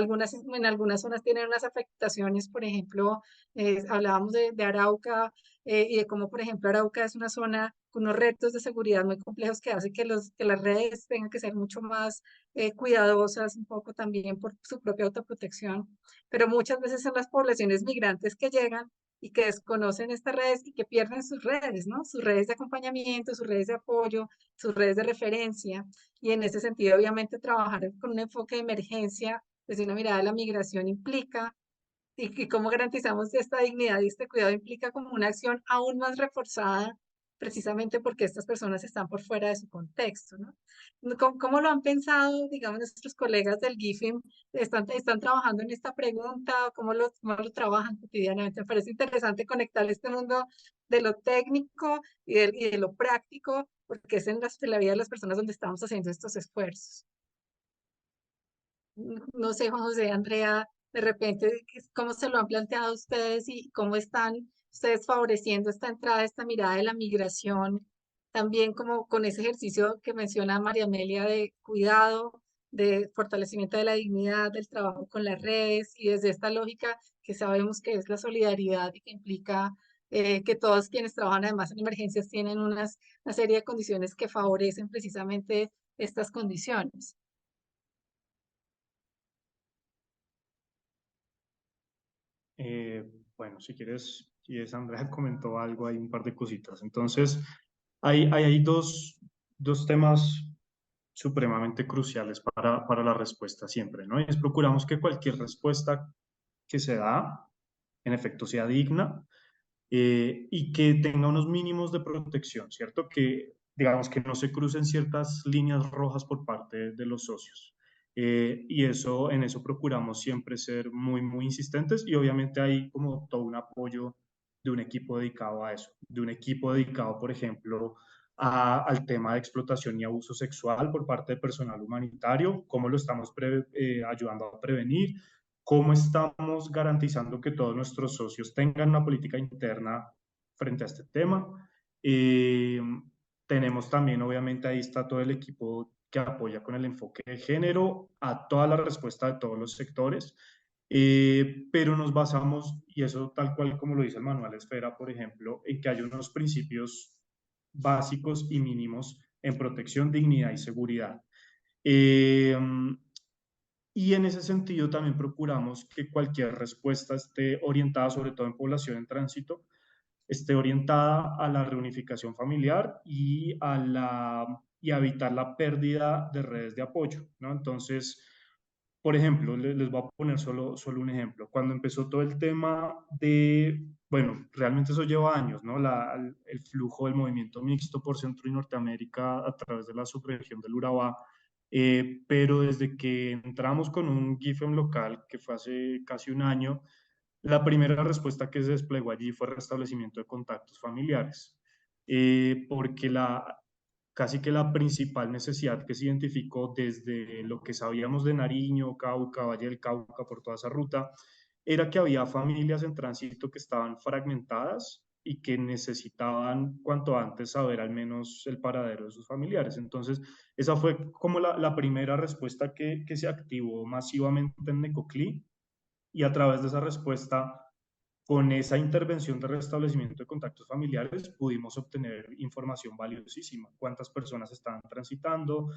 algunas zonas tienen unas afectaciones, por ejemplo, hablábamos de Arauca, y de cómo, por ejemplo, Arauca es una zona con unos retos de seguridad muy complejos que hace que las redes tengan que ser mucho más cuidadosas, un poco también por su propia autoprotección, pero muchas veces son las poblaciones migrantes que llegan y que desconocen estas redes y que pierden sus redes, ¿no? Sus redes de acompañamiento, sus redes de apoyo, sus redes de referencia. Y en ese sentido, obviamente, trabajar con un enfoque de emergencia desde una mirada de la migración implica, y cómo garantizamos esta dignidad y este cuidado implica como una acción aún más reforzada, precisamente porque estas personas están por fuera de su contexto, ¿no? ¿Cómo lo han pensado, digamos, nuestros colegas del GIFIM? ¿Están trabajando en esta pregunta? ¿Cómo lo trabajan cotidianamente? Me parece interesante conectar este mundo de lo técnico y de lo práctico, porque es en la vida de las personas donde estamos haciendo estos esfuerzos. No sé, Juan José, Andrea, de repente, ¿cómo se lo han planteado ustedes y cómo están ustedes favoreciendo esta entrada, esta mirada de la migración? También como con ese ejercicio que menciona María Amelia de cuidado, de fortalecimiento de la dignidad, del trabajo con las redes, y desde esta lógica que sabemos que es la solidaridad y que implica que todos quienes trabajan además en emergencias tienen una serie de condiciones que favorecen precisamente estas condiciones. Eh, bueno, si quieres, Andrea comentó algo, hay un par de cositas. Entonces, hay dos temas supremamente cruciales para la respuesta siempre, ¿no? Y es procuramos que cualquier respuesta que se da, en efecto, sea digna, y que tenga unos mínimos de protección, ¿cierto? Que, digamos, que no se crucen ciertas líneas rojas por parte de los socios. Y en eso procuramos siempre ser muy, muy insistentes, y obviamente hay como todo un apoyo de un equipo dedicado a eso, de un equipo dedicado, por ejemplo, al tema de explotación y abuso sexual por parte de personal humanitario, cómo lo estamos ayudando a prevenir, cómo estamos garantizando que todos nuestros socios tengan una política interna frente a este tema. Eh, Tenemos también, obviamente, ahí está todo el equipo que apoya con el enfoque de género a toda la respuesta de todos los sectores, pero nos basamos, y eso tal cual como lo dice el manual Esfera, por ejemplo, en que hay unos principios básicos y mínimos en protección, dignidad y seguridad. Eh, y en ese sentido también procuramos que cualquier respuesta esté orientada, sobre todo en población en tránsito, esté orientada a la reunificación familiar y a evitar la pérdida de redes de apoyo, ¿no? Entonces, por ejemplo, les voy a poner solo un ejemplo. Cuando empezó todo el tema bueno, realmente eso lleva años, ¿no? El flujo del movimiento mixto por Centro y Norteamérica a través de la subregión del Urabá, pero desde que entramos con un GIFEM local, que fue hace casi un año, la primera respuesta que se desplegó allí fue restablecimiento de contactos familiares, porque casi que la principal necesidad que se identificó desde lo que sabíamos de Nariño, Cauca, Valle del Cauca, por toda esa ruta, era que había familias en tránsito que estaban fragmentadas y que necesitaban cuanto antes saber al menos el paradero de sus familiares. Entonces, esa fue como la primera respuesta que se activó masivamente en Necoclí, y a través de esa respuesta, con esa intervención de restablecimiento de contactos familiares, pudimos obtener información valiosísima. Cuántas personas estaban transitando,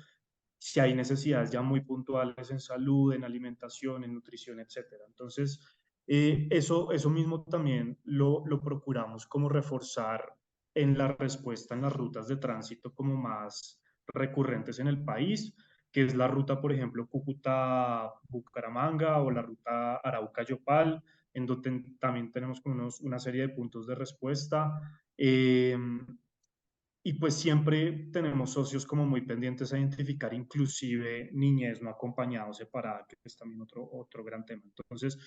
si hay necesidades ya muy puntuales en salud, en alimentación, en nutrición, etcétera. Entonces, eso mismo también lo procuramos como reforzar en la respuesta en las rutas de tránsito como más recurrentes en el país, que es la ruta, por ejemplo, Cúcuta-Bucaramanga o la ruta Arauca-Yopal, en donde también tenemos como una serie de puntos de respuesta. Y pues siempre tenemos socios como muy pendientes a identificar inclusive niñez no acompañada o separada, que es también otro gran tema. Entonces,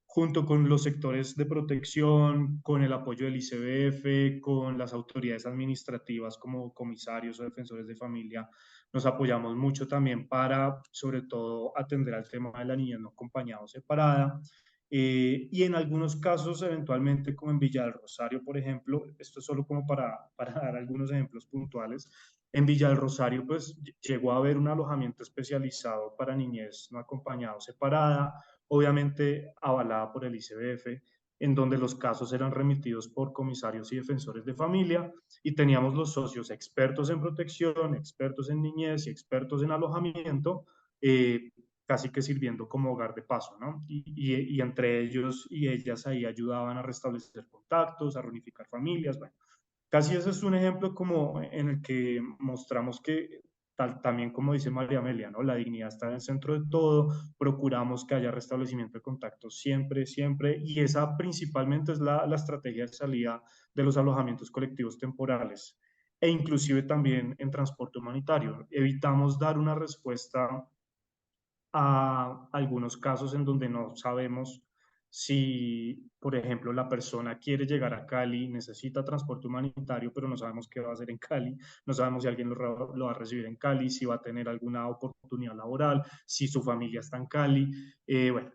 junto con los sectores de protección, con el apoyo del ICBF, con las autoridades administrativas como comisarios o defensores de familia, nos apoyamos mucho también para, sobre todo, atender al tema de la niñez no acompañada o separada. Y en algunos casos, eventualmente, como en Villa del Rosario, por ejemplo, esto es solo como para dar algunos ejemplos puntuales, en Villa del Rosario, pues llegó a haber un alojamiento especializado para niñez no acompañada o separada, obviamente avalada por el ICBF, en donde los casos eran remitidos por comisarios y defensores de familia, y teníamos los socios expertos en protección, expertos en niñez y expertos en alojamiento, casi que sirviendo como hogar de paso, ¿no? Y entre ellos y ellas ahí ayudaban a restablecer contactos, a reunificar familias, bueno. Casi ese es un ejemplo como en el que mostramos que también, como dice María Amelia, ¿no? La dignidad está en el centro de todo, procuramos que haya restablecimiento de contactos siempre, siempre, y esa principalmente es la estrategia de salida de los alojamientos colectivos temporales, e inclusive también en transporte humanitario. Evitamos dar una respuesta a algunos casos en donde no sabemos si, por ejemplo, la persona quiere llegar a Cali, necesita transporte humanitario, pero no sabemos qué va a hacer en Cali, no sabemos si alguien lo va a recibir en Cali, si va a tener alguna oportunidad laboral, si su familia está en Cali. Bueno,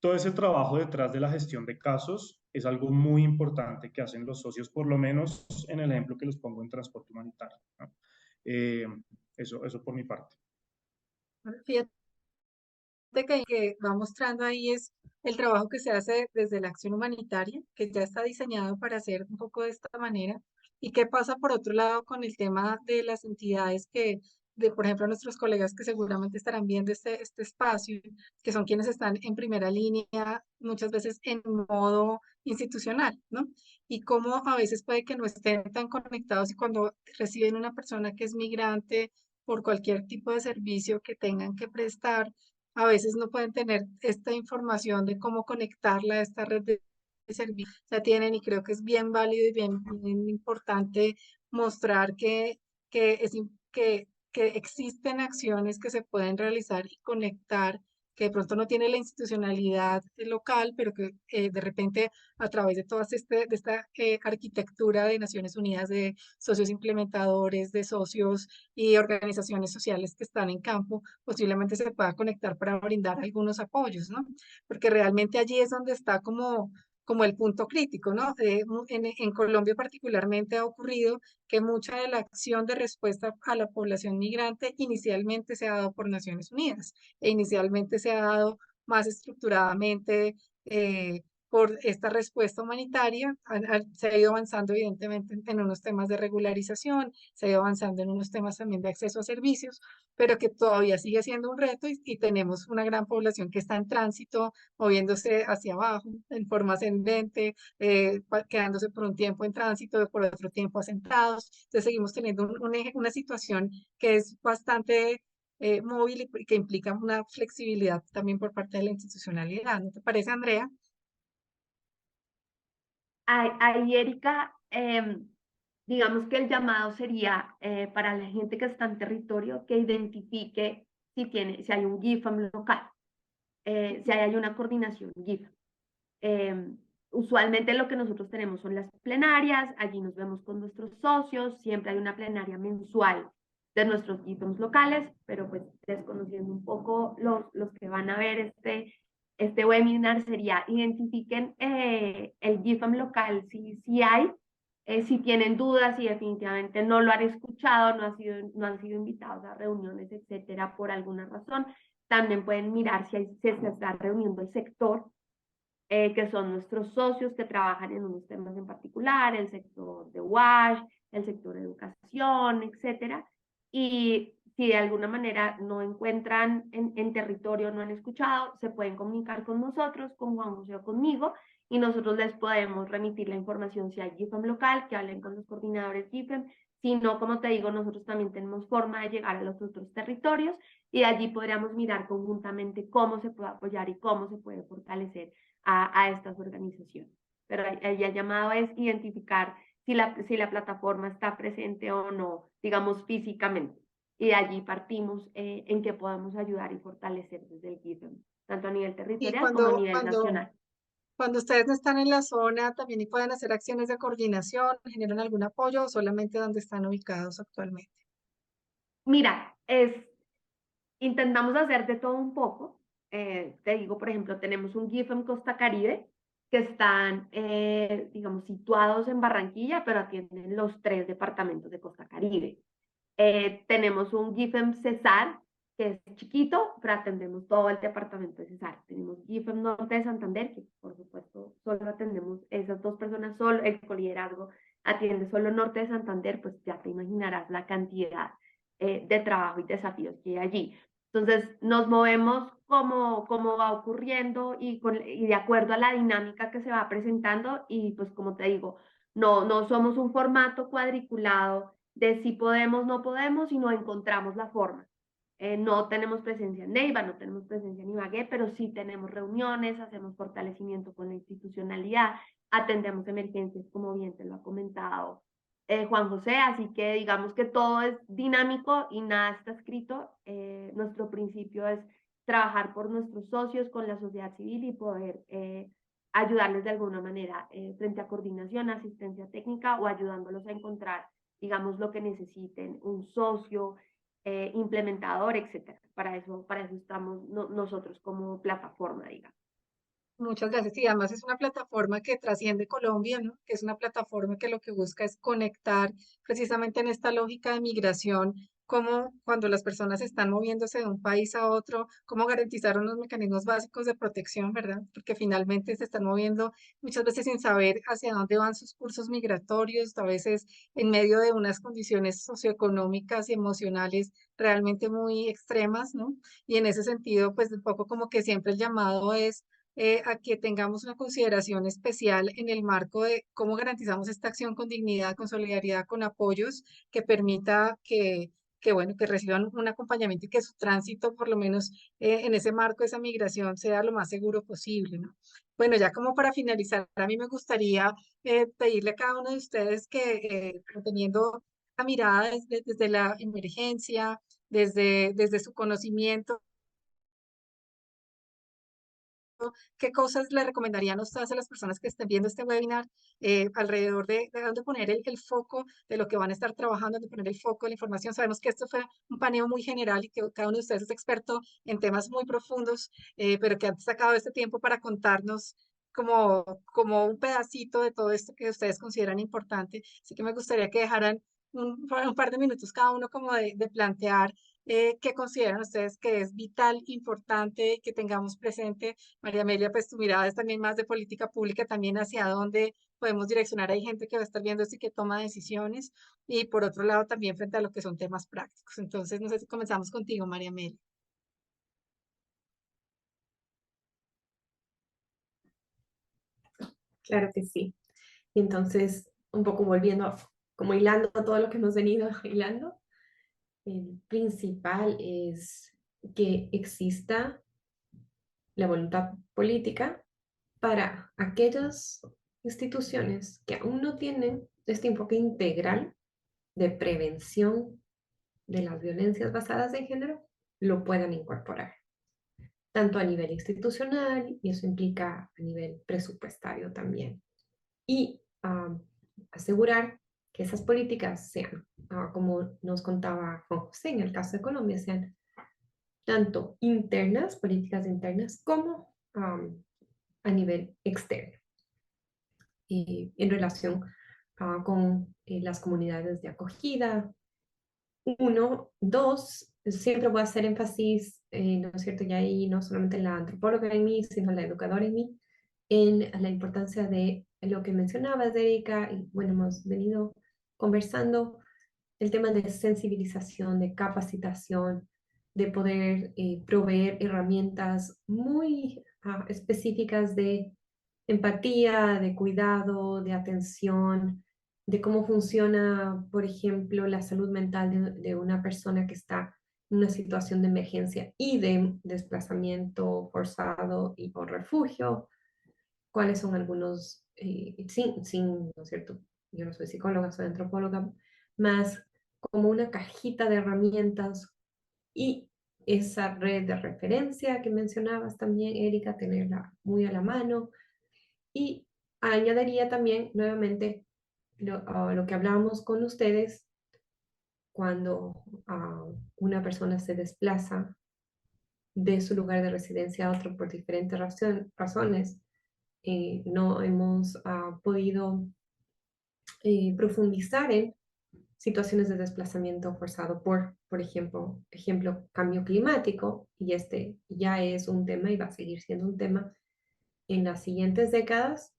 todo ese trabajo detrás de la gestión de casos es algo muy importante que hacen los socios, por lo menos en el ejemplo que les pongo en transporte humanitario, ¿no? Eh, eso por mi parte. Fíjate que va mostrando ahí es el trabajo que se hace desde la acción humanitaria, que ya está diseñado para hacer un poco de esta manera. ¿Y qué pasa por otro lado con el tema de las entidades por ejemplo, nuestros colegas que seguramente estarán viendo este espacio, que son quienes están en primera línea, muchas veces en modo institucional, ¿no? Y cómo a veces puede que no estén tan conectados y cuando reciben una persona que es migrante por cualquier tipo de servicio que tengan que prestar, a veces no pueden tener esta información de cómo conectarla a esta red de servicios que ya tienen y creo que es bien válido y bien importante mostrar que existen acciones que se pueden realizar y conectar, que de pronto no tiene la institucionalidad local, pero que de repente a través de de esta arquitectura de Naciones Unidas, de socios implementadores, de socios y organizaciones sociales que están en campo, posiblemente se pueda conectar para brindar algunos apoyos, ¿no? Porque realmente allí es donde está como el punto crítico, ¿no? En Colombia particularmente ha ocurrido que mucha de la acción de respuesta a la población migrante inicialmente se ha dado por Naciones Unidas e inicialmente se ha dado más estructuradamente por esta respuesta humanitaria. Se ha ido avanzando evidentemente en unos temas de regularización, se ha ido avanzando en unos temas también de acceso a servicios, pero que todavía sigue siendo un reto y tenemos una gran población que está en tránsito, moviéndose hacia abajo en forma ascendente, quedándose por un tiempo en tránsito, por otro tiempo asentados. Entonces seguimos teniendo una situación que es bastante móvil y que implica una flexibilidad también por parte de la institucionalidad. ¿No te parece, Andrea? Ahí, Erika, digamos que el llamado sería para la gente que está en territorio que identifique si hay un GIFAM local, si hay una coordinación GIFAM. Usualmente lo que nosotros tenemos son las plenarias, allí nos vemos con nuestros socios, siempre hay una plenaria mensual de nuestros GIFAMs locales, pero pues desconociendo un poco los que van a ver este webinar sería: identifiquen el GIFM local si hay, si tienen dudas, si definitivamente no lo han escuchado, no han sido invitados a reuniones, etcétera, por alguna razón. También pueden mirar si se está reuniendo el sector, que son nuestros socios que trabajan en unos temas en particular, el sector de WASH, el sector de educación, etcétera. Y si de alguna manera no encuentran en territorio, no han escuchado, se pueden comunicar con nosotros, con Juan José o conmigo, y nosotros les podemos remitir la información si hay GIFM local, que hablen con los coordinadores GIFM. Si no, como te digo, nosotros también tenemos forma de llegar a los otros territorios, y de allí podríamos mirar conjuntamente cómo se puede apoyar y cómo se puede fortalecer a estas organizaciones. Pero ahí el llamado es identificar si la plataforma está presente o no, digamos, físicamente. Y de allí partimos en qué podemos ayudar y fortalecer desde el GIFM, tanto a nivel Y territorial como a nivel nacional. cuando ustedes no están en la zona, también y pueden hacer acciones de coordinación, generan algún apoyo o solamente donde están ubicados actualmente. Mira, intentamos hacer de todo un poco. Te digo, por ejemplo, tenemos un GIFM Costa Caribe, que están, digamos, situados en Barranquilla, pero atienden los 3 departamentos de Costa Caribe. Tenemos un GIFM Cesar, que es chiquito, pero atendemos todo el departamento de Cesar. Tenemos GIFM Norte de Santander, que por supuesto solo atendemos esas 2 personas, solo el coliderazgo atiende solo Norte de Santander, pues ya te imaginarás la cantidad de trabajo y desafíos que hay allí. Entonces, nos movemos como va ocurriendo y de acuerdo a la dinámica que se va presentando, y pues como te digo, no somos un formato cuadriculado de si podemos, no podemos, sino encontramos la forma. No tenemos presencia en Neiva, no tenemos presencia en Ibagué, pero sí tenemos reuniones, hacemos fortalecimiento con la institucionalidad, atendemos emergencias, como bien te lo ha comentado Juan José, así que digamos que todo es dinámico y nada está escrito. Nuestro principio es trabajar por nuestros socios con la sociedad civil y poder ayudarles de alguna manera frente a coordinación, asistencia técnica o ayudándolos a encontrar, digamos, lo que necesiten, un socio, implementador, etcétera. Para eso estamos nosotros como plataforma, digamos. Muchas gracias. Y además es una plataforma que trasciende Colombia, ¿no? Que es una plataforma que lo que busca es conectar precisamente en esta lógica de migración, cómo cuando las personas están moviéndose de un país a otro, cómo garantizar unos mecanismos básicos de protección, ¿verdad? Porque finalmente se están moviendo muchas veces sin saber hacia dónde van sus cursos migratorios, a veces en medio de unas condiciones socioeconómicas y emocionales realmente muy extremas, ¿no? Y en ese sentido, pues un poco como que siempre el llamado es a que tengamos una consideración especial en el marco de cómo garantizamos esta acción con dignidad, con solidaridad, con apoyos que permita bueno, que reciban un acompañamiento y que su tránsito, por lo menos en ese marco de esa migración, sea lo más seguro posible, ¿no? Bueno, ya como para finalizar, a mí me gustaría pedirle a cada uno de ustedes que, teniendo la mirada desde la emergencia, desde su conocimiento, ¿qué cosas le recomendarían ustedes a las personas que estén viendo este webinar alrededor de dónde poner el foco de lo que van a estar trabajando, dónde poner el foco de la información? Sabemos que esto fue un paneo muy general y que cada uno de ustedes es experto en temas muy profundos, pero que han sacado este tiempo para contarnos como un pedacito de todo esto que ustedes consideran importante. Así que me gustaría que dejaran un par de minutos cada uno como de plantear qué consideran ustedes que es vital, importante que tengamos presente. María Amelia, pues tu mirada es también más de política pública, también hacia dónde podemos direccionar. Hay gente que va a estar viendo esto y que toma decisiones. Y por otro lado, también frente a lo que son temas prácticos. Entonces, no sé si comenzamos contigo, María Amelia. Claro que sí. Y entonces, un poco volviendo, como hilando todo lo que hemos venido hilando, el principal es que exista la voluntad política para aquellas instituciones que aún no tienen este enfoque integral de prevención de las violencias basadas en género, lo puedan incorporar, tanto a nivel institucional, y eso implica a nivel presupuestario también. Y asegurar que esas políticas sean, como nos contaba Juan José, en el caso de Colombia, sean tanto internas, políticas internas, como a nivel externo en relación con las comunidades de acogida. Uno, dos, siempre voy a hacer énfasis, ¿no es cierto? Y ahí no solamente la antropóloga en mí, sino la educadora en mí, en la importancia de lo que mencionabas, Erika, y bueno, hemos venido conversando, el tema de sensibilización, de capacitación, de poder proveer herramientas muy específicas de empatía, de cuidado, de atención, de cómo funciona, por ejemplo, la salud mental de una persona que está en una situación de emergencia y de desplazamiento forzado y por refugio, cuáles son algunos, ¿no es cierto? Yo no soy psicóloga, soy antropóloga, más como una cajita de herramientas y esa red de referencia que mencionabas también, Erika, tenerla muy a la mano. Y añadiría también nuevamente lo que hablábamos con ustedes cuando una persona se desplaza de su lugar de residencia a otro por diferentes razones. No hemos podido profundizar en situaciones de desplazamiento forzado por ejemplo, cambio climático, y este ya es un tema y va a seguir siendo un tema en las siguientes décadas,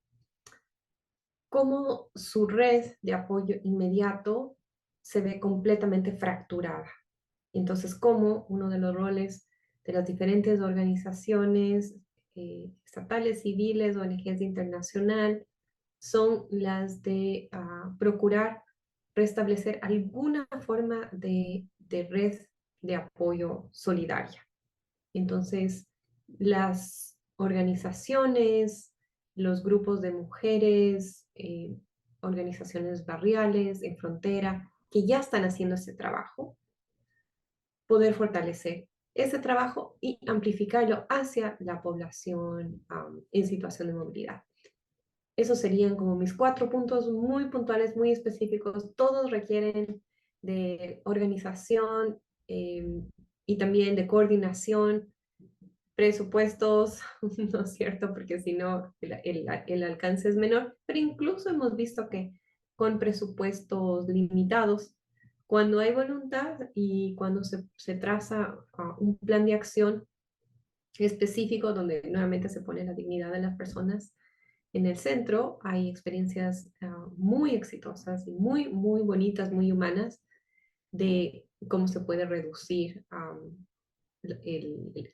cómo su red de apoyo inmediato se ve completamente fracturada. Entonces, cómo uno de los roles de las diferentes organizaciones estatales, civiles, ONGs internacional, son las de procurar restablecer alguna forma de red de apoyo solidaria. Entonces, las organizaciones, los grupos de mujeres, organizaciones barriales en frontera, que ya están haciendo ese trabajo, poder fortalecer ese trabajo y amplificarlo hacia la población en situación de movilidad. Esos serían como mis 4 puntos muy puntuales, muy específicos. Todos requieren de organización y también de coordinación, presupuestos, ¿no es cierto? Porque si no, el alcance es menor. Pero incluso hemos visto que con presupuestos limitados, cuando hay voluntad y cuando se traza un plan de acción específico donde nuevamente se pone la dignidad de las personas en el centro, hay experiencias muy exitosas y muy, muy bonitas, muy humanas de cómo se puede reducir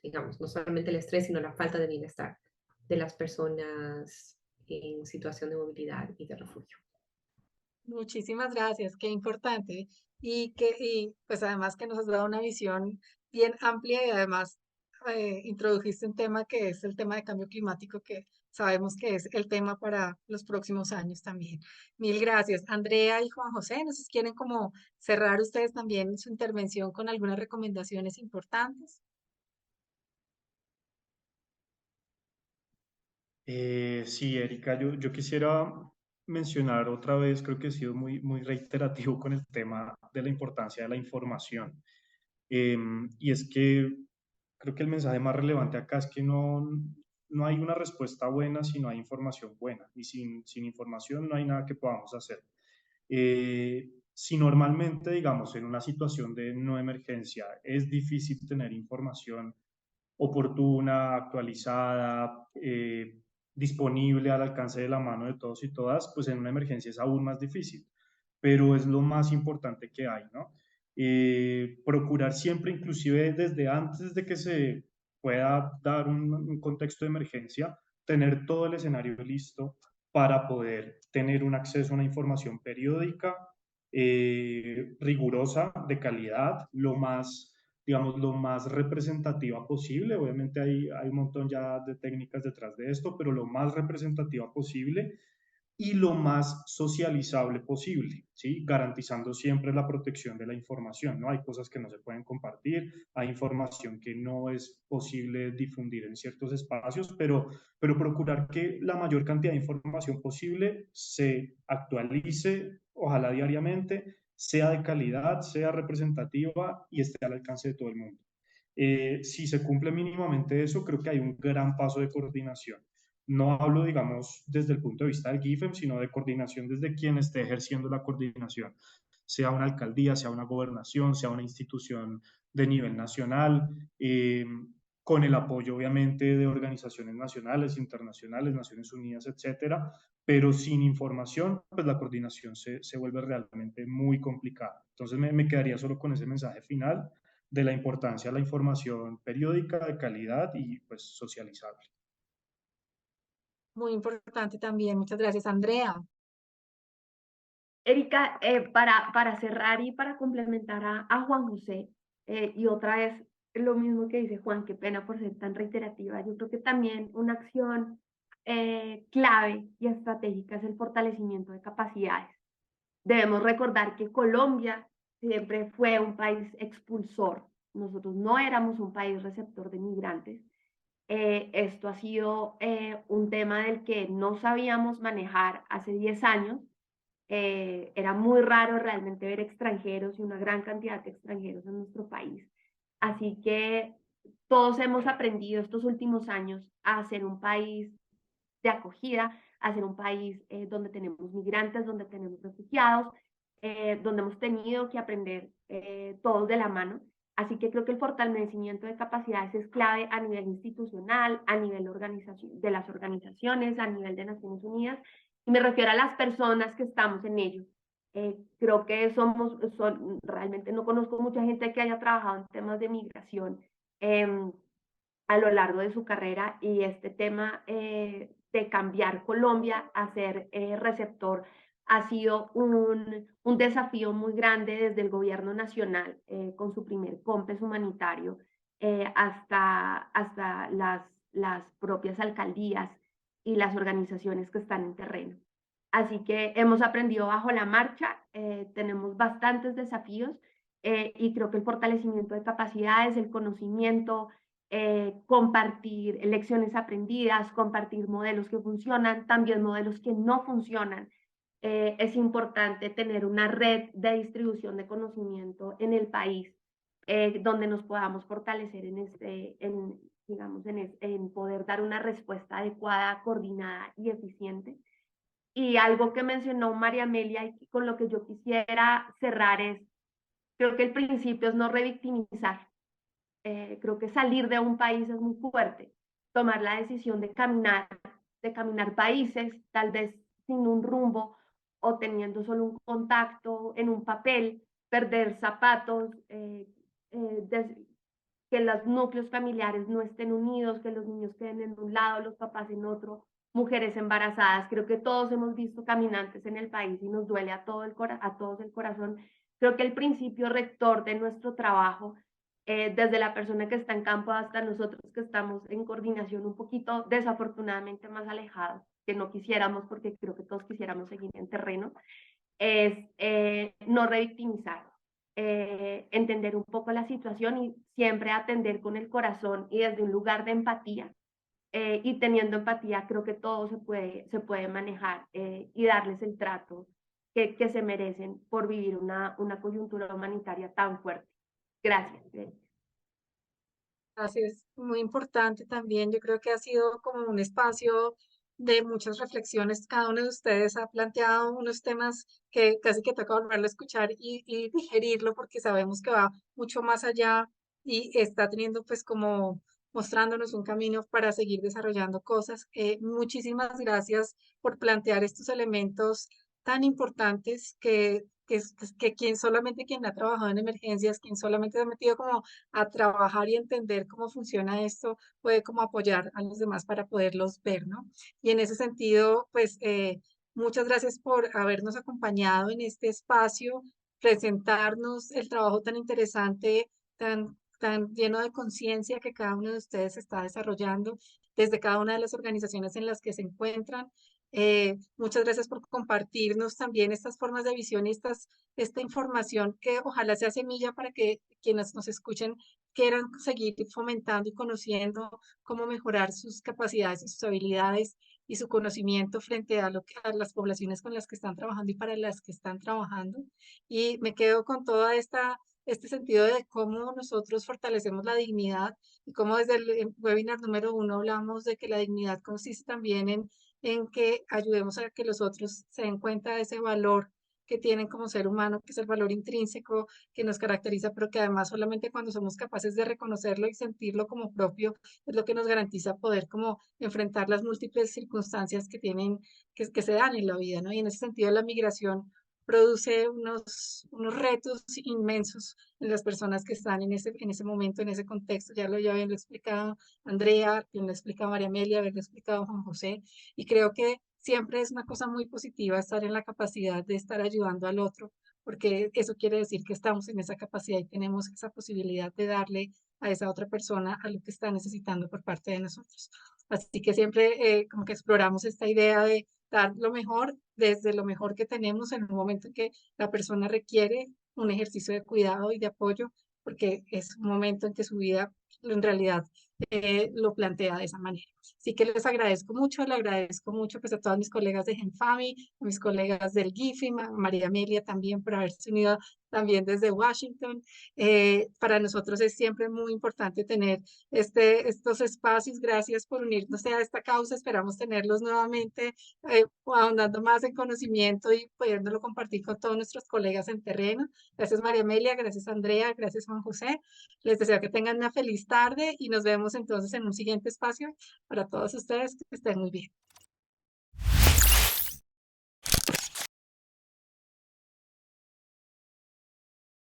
digamos, no solamente el estrés, sino la falta de bienestar de las personas en situación de movilidad y de refugio. Muchísimas gracias, qué importante. Y pues además que nos has dado una visión bien amplia y además introdujiste un tema que es el tema de cambio climático, que sabemos que es el tema para los próximos años también. Mil gracias. Andrea y Juan José, no sé si quieren como cerrar ustedes también su intervención con algunas recomendaciones importantes. Sí, Erika, yo quisiera mencionar otra vez, creo que he sido muy reiterativo con el tema de la importancia de la información. Y es que creo que el mensaje más relevante acá es que no hay una respuesta buena si no hay información buena. Y sin información no hay nada que podamos hacer. Si normalmente, digamos, en una situación de no emergencia es difícil tener información oportuna, actualizada, disponible al alcance de la mano de todos y todas, pues en una emergencia es aún más difícil, pero es lo más importante que hay, ¿no? Procurar siempre, inclusive desde antes de que se pueda dar un contexto de emergencia, tener todo el escenario listo para poder tener un acceso a una información periódica, rigurosa, de calidad, lo más, digamos, lo más representativa posible. Obviamente hay un montón ya de técnicas detrás de esto, pero lo más representativa posible y lo más socializable posible, ¿sí? Garantizando siempre la protección de la información, ¿no? Hay cosas que no se pueden compartir, hay información que no es posible difundir en ciertos espacios, pero procurar que la mayor cantidad de información posible se actualice, ojalá diariamente, sea de calidad, sea representativa y esté al alcance de todo el mundo. Si se cumple mínimamente eso, creo que hay un gran paso de coordinación. No hablo, digamos, desde el punto de vista del GIFEM, sino de coordinación desde quien esté ejerciendo la coordinación, sea una alcaldía, sea una gobernación, sea una institución de nivel nacional, con el apoyo obviamente de organizaciones nacionales, internacionales, Naciones Unidas, etcétera, pero sin información, pues la coordinación se vuelve realmente muy complicada. Entonces me quedaría solo con ese mensaje final de la importancia de la información periódica, de calidad y pues socializable. Muy importante también. Muchas gracias, Andrea. Erika, para cerrar y para complementar a Juan José, y otra vez lo mismo que dice Juan, qué pena por ser tan reiterativa, yo creo que también una acción clave y estratégica es el fortalecimiento de capacidades. Debemos recordar que Colombia siempre fue un país expulsor. Nosotros no éramos un país receptor de migrantes. Esto ha sido un tema del que no sabíamos manejar hace 10 años. Era muy raro realmente ver extranjeros y una gran cantidad de extranjeros en nuestro país. Así que todos hemos aprendido estos últimos años a ser un país de acogida, a ser un país donde tenemos migrantes, donde tenemos refugiados, donde hemos tenido que aprender todos de la mano. Así que creo que el fortalecimiento de capacidades es clave a nivel institucional, a nivel de las organizaciones, a nivel de Naciones Unidas, y me refiero a las personas que estamos en ello. Creo que realmente no conozco mucha gente que haya trabajado en temas de migración a lo largo de su carrera, y este tema de cambiar Colombia a ser receptor ha sido un desafío muy grande desde el gobierno nacional, con su primer COMPES humanitario, hasta las propias alcaldías y las organizaciones que están en terreno. Así que hemos aprendido bajo la marcha, tenemos bastantes desafíos, y creo que el fortalecimiento de capacidades, el conocimiento, compartir lecciones aprendidas, compartir modelos que funcionan, también modelos que no funcionan. Es importante tener una red de distribución de conocimiento en el país, donde nos podamos fortalecer digamos, en poder dar una respuesta adecuada, coordinada y eficiente. Y algo que mencionó María Amelia y con lo que yo quisiera cerrar es, creo que el principio es no revictimizar. Creo que salir de un país es muy fuerte. Tomar la decisión de caminar países, tal vez sin un rumbo o teniendo solo un contacto en un papel, perder zapatos, que los núcleos familiares no estén unidos, que los niños queden en un lado, los papás en otro, mujeres embarazadas. Creo que todos hemos visto caminantes en el país y nos duele a todos el corazón. Creo que el principio rector de nuestro trabajo, desde la persona que está en campo hasta nosotros que estamos en coordinación un poquito desafortunadamente más alejados, que no quisiéramos porque creo que todos quisiéramos seguir en terreno, es no revictimizar, entender un poco la situación y siempre atender con el corazón y desde un lugar de empatía. Y teniendo empatía, creo que todo se puede manejar, y darles el trato que se merecen por vivir una coyuntura humanitaria tan fuerte. Gracias. Así es, muy importante también. Yo creo que ha sido como un espacio de muchas reflexiones. Cada uno de ustedes ha planteado unos temas que casi que toca volverlo a escuchar y digerirlo porque sabemos que va mucho más allá y está teniendo pues como mostrándonos un camino para seguir desarrollando cosas. Muchísimas gracias por plantear estos elementos tan importantes que quien solamente quien ha trabajado en emergencias, quien solamente se ha metido como a trabajar y entender cómo funciona esto, puede como apoyar a los demás para poderlos ver, ¿no? Y en ese sentido, pues muchas gracias por habernos acompañado en este espacio, presentarnos el trabajo tan interesante, tan lleno de conciencia que cada uno de ustedes está desarrollando desde cada una de las organizaciones en las que se encuentran. Muchas gracias por compartirnos también estas formas de visión y esta información que ojalá sea semilla para que quienes nos escuchen quieran seguir fomentando y conociendo cómo mejorar sus capacidades y sus habilidades y su conocimiento frente a las poblaciones con las que están trabajando y para las que están trabajando. Y me quedo con toda este sentido de cómo nosotros fortalecemos la dignidad y cómo desde el webinar número 1 hablamos de que la dignidad consiste también en que ayudemos a que los otros se den cuenta de ese valor que tienen como ser humano, que es el valor intrínseco que nos caracteriza, pero que además solamente cuando somos capaces de reconocerlo y sentirlo como propio es lo que nos garantiza poder como enfrentar las múltiples circunstancias que tienen, que se dan en la vida, ¿no? Y en ese sentido la migración produce unos retos inmensos en las personas que están en ese momento, en ese contexto. Ya bien lo explicado Andrea, bien lo explicado María Amelia, bien lo explicado Juan José, y creo que siempre es una cosa muy positiva estar en la capacidad de estar ayudando al otro, porque eso quiere decir que estamos en esa capacidad y tenemos esa posibilidad de darle a esa otra persona a lo que está necesitando por parte de nosotros. Así que siempre como que exploramos esta idea de dar lo mejor desde lo mejor que tenemos en un momento en que la persona requiere un ejercicio de cuidado y de apoyo, porque es un momento en que su vida en realidad lo plantea de esa manera. Así que les le agradezco mucho pues, a todos mis colegas de GenFami, a mis colegas del GIFIM, a María Amelia también por haberse unido también desde Washington. Para nosotros es siempre muy importante tener estos espacios. Gracias por unirnos a esta causa. Esperamos tenerlos nuevamente, ahondando más en conocimiento y pudiéndolo compartir con todos nuestros colegas en terreno. Gracias María Amelia, gracias Andrea, gracias Juan José. Les deseo que tengan una feliz tarde y nos vemos entonces en un siguiente espacio para todos ustedes. Que estén muy bien.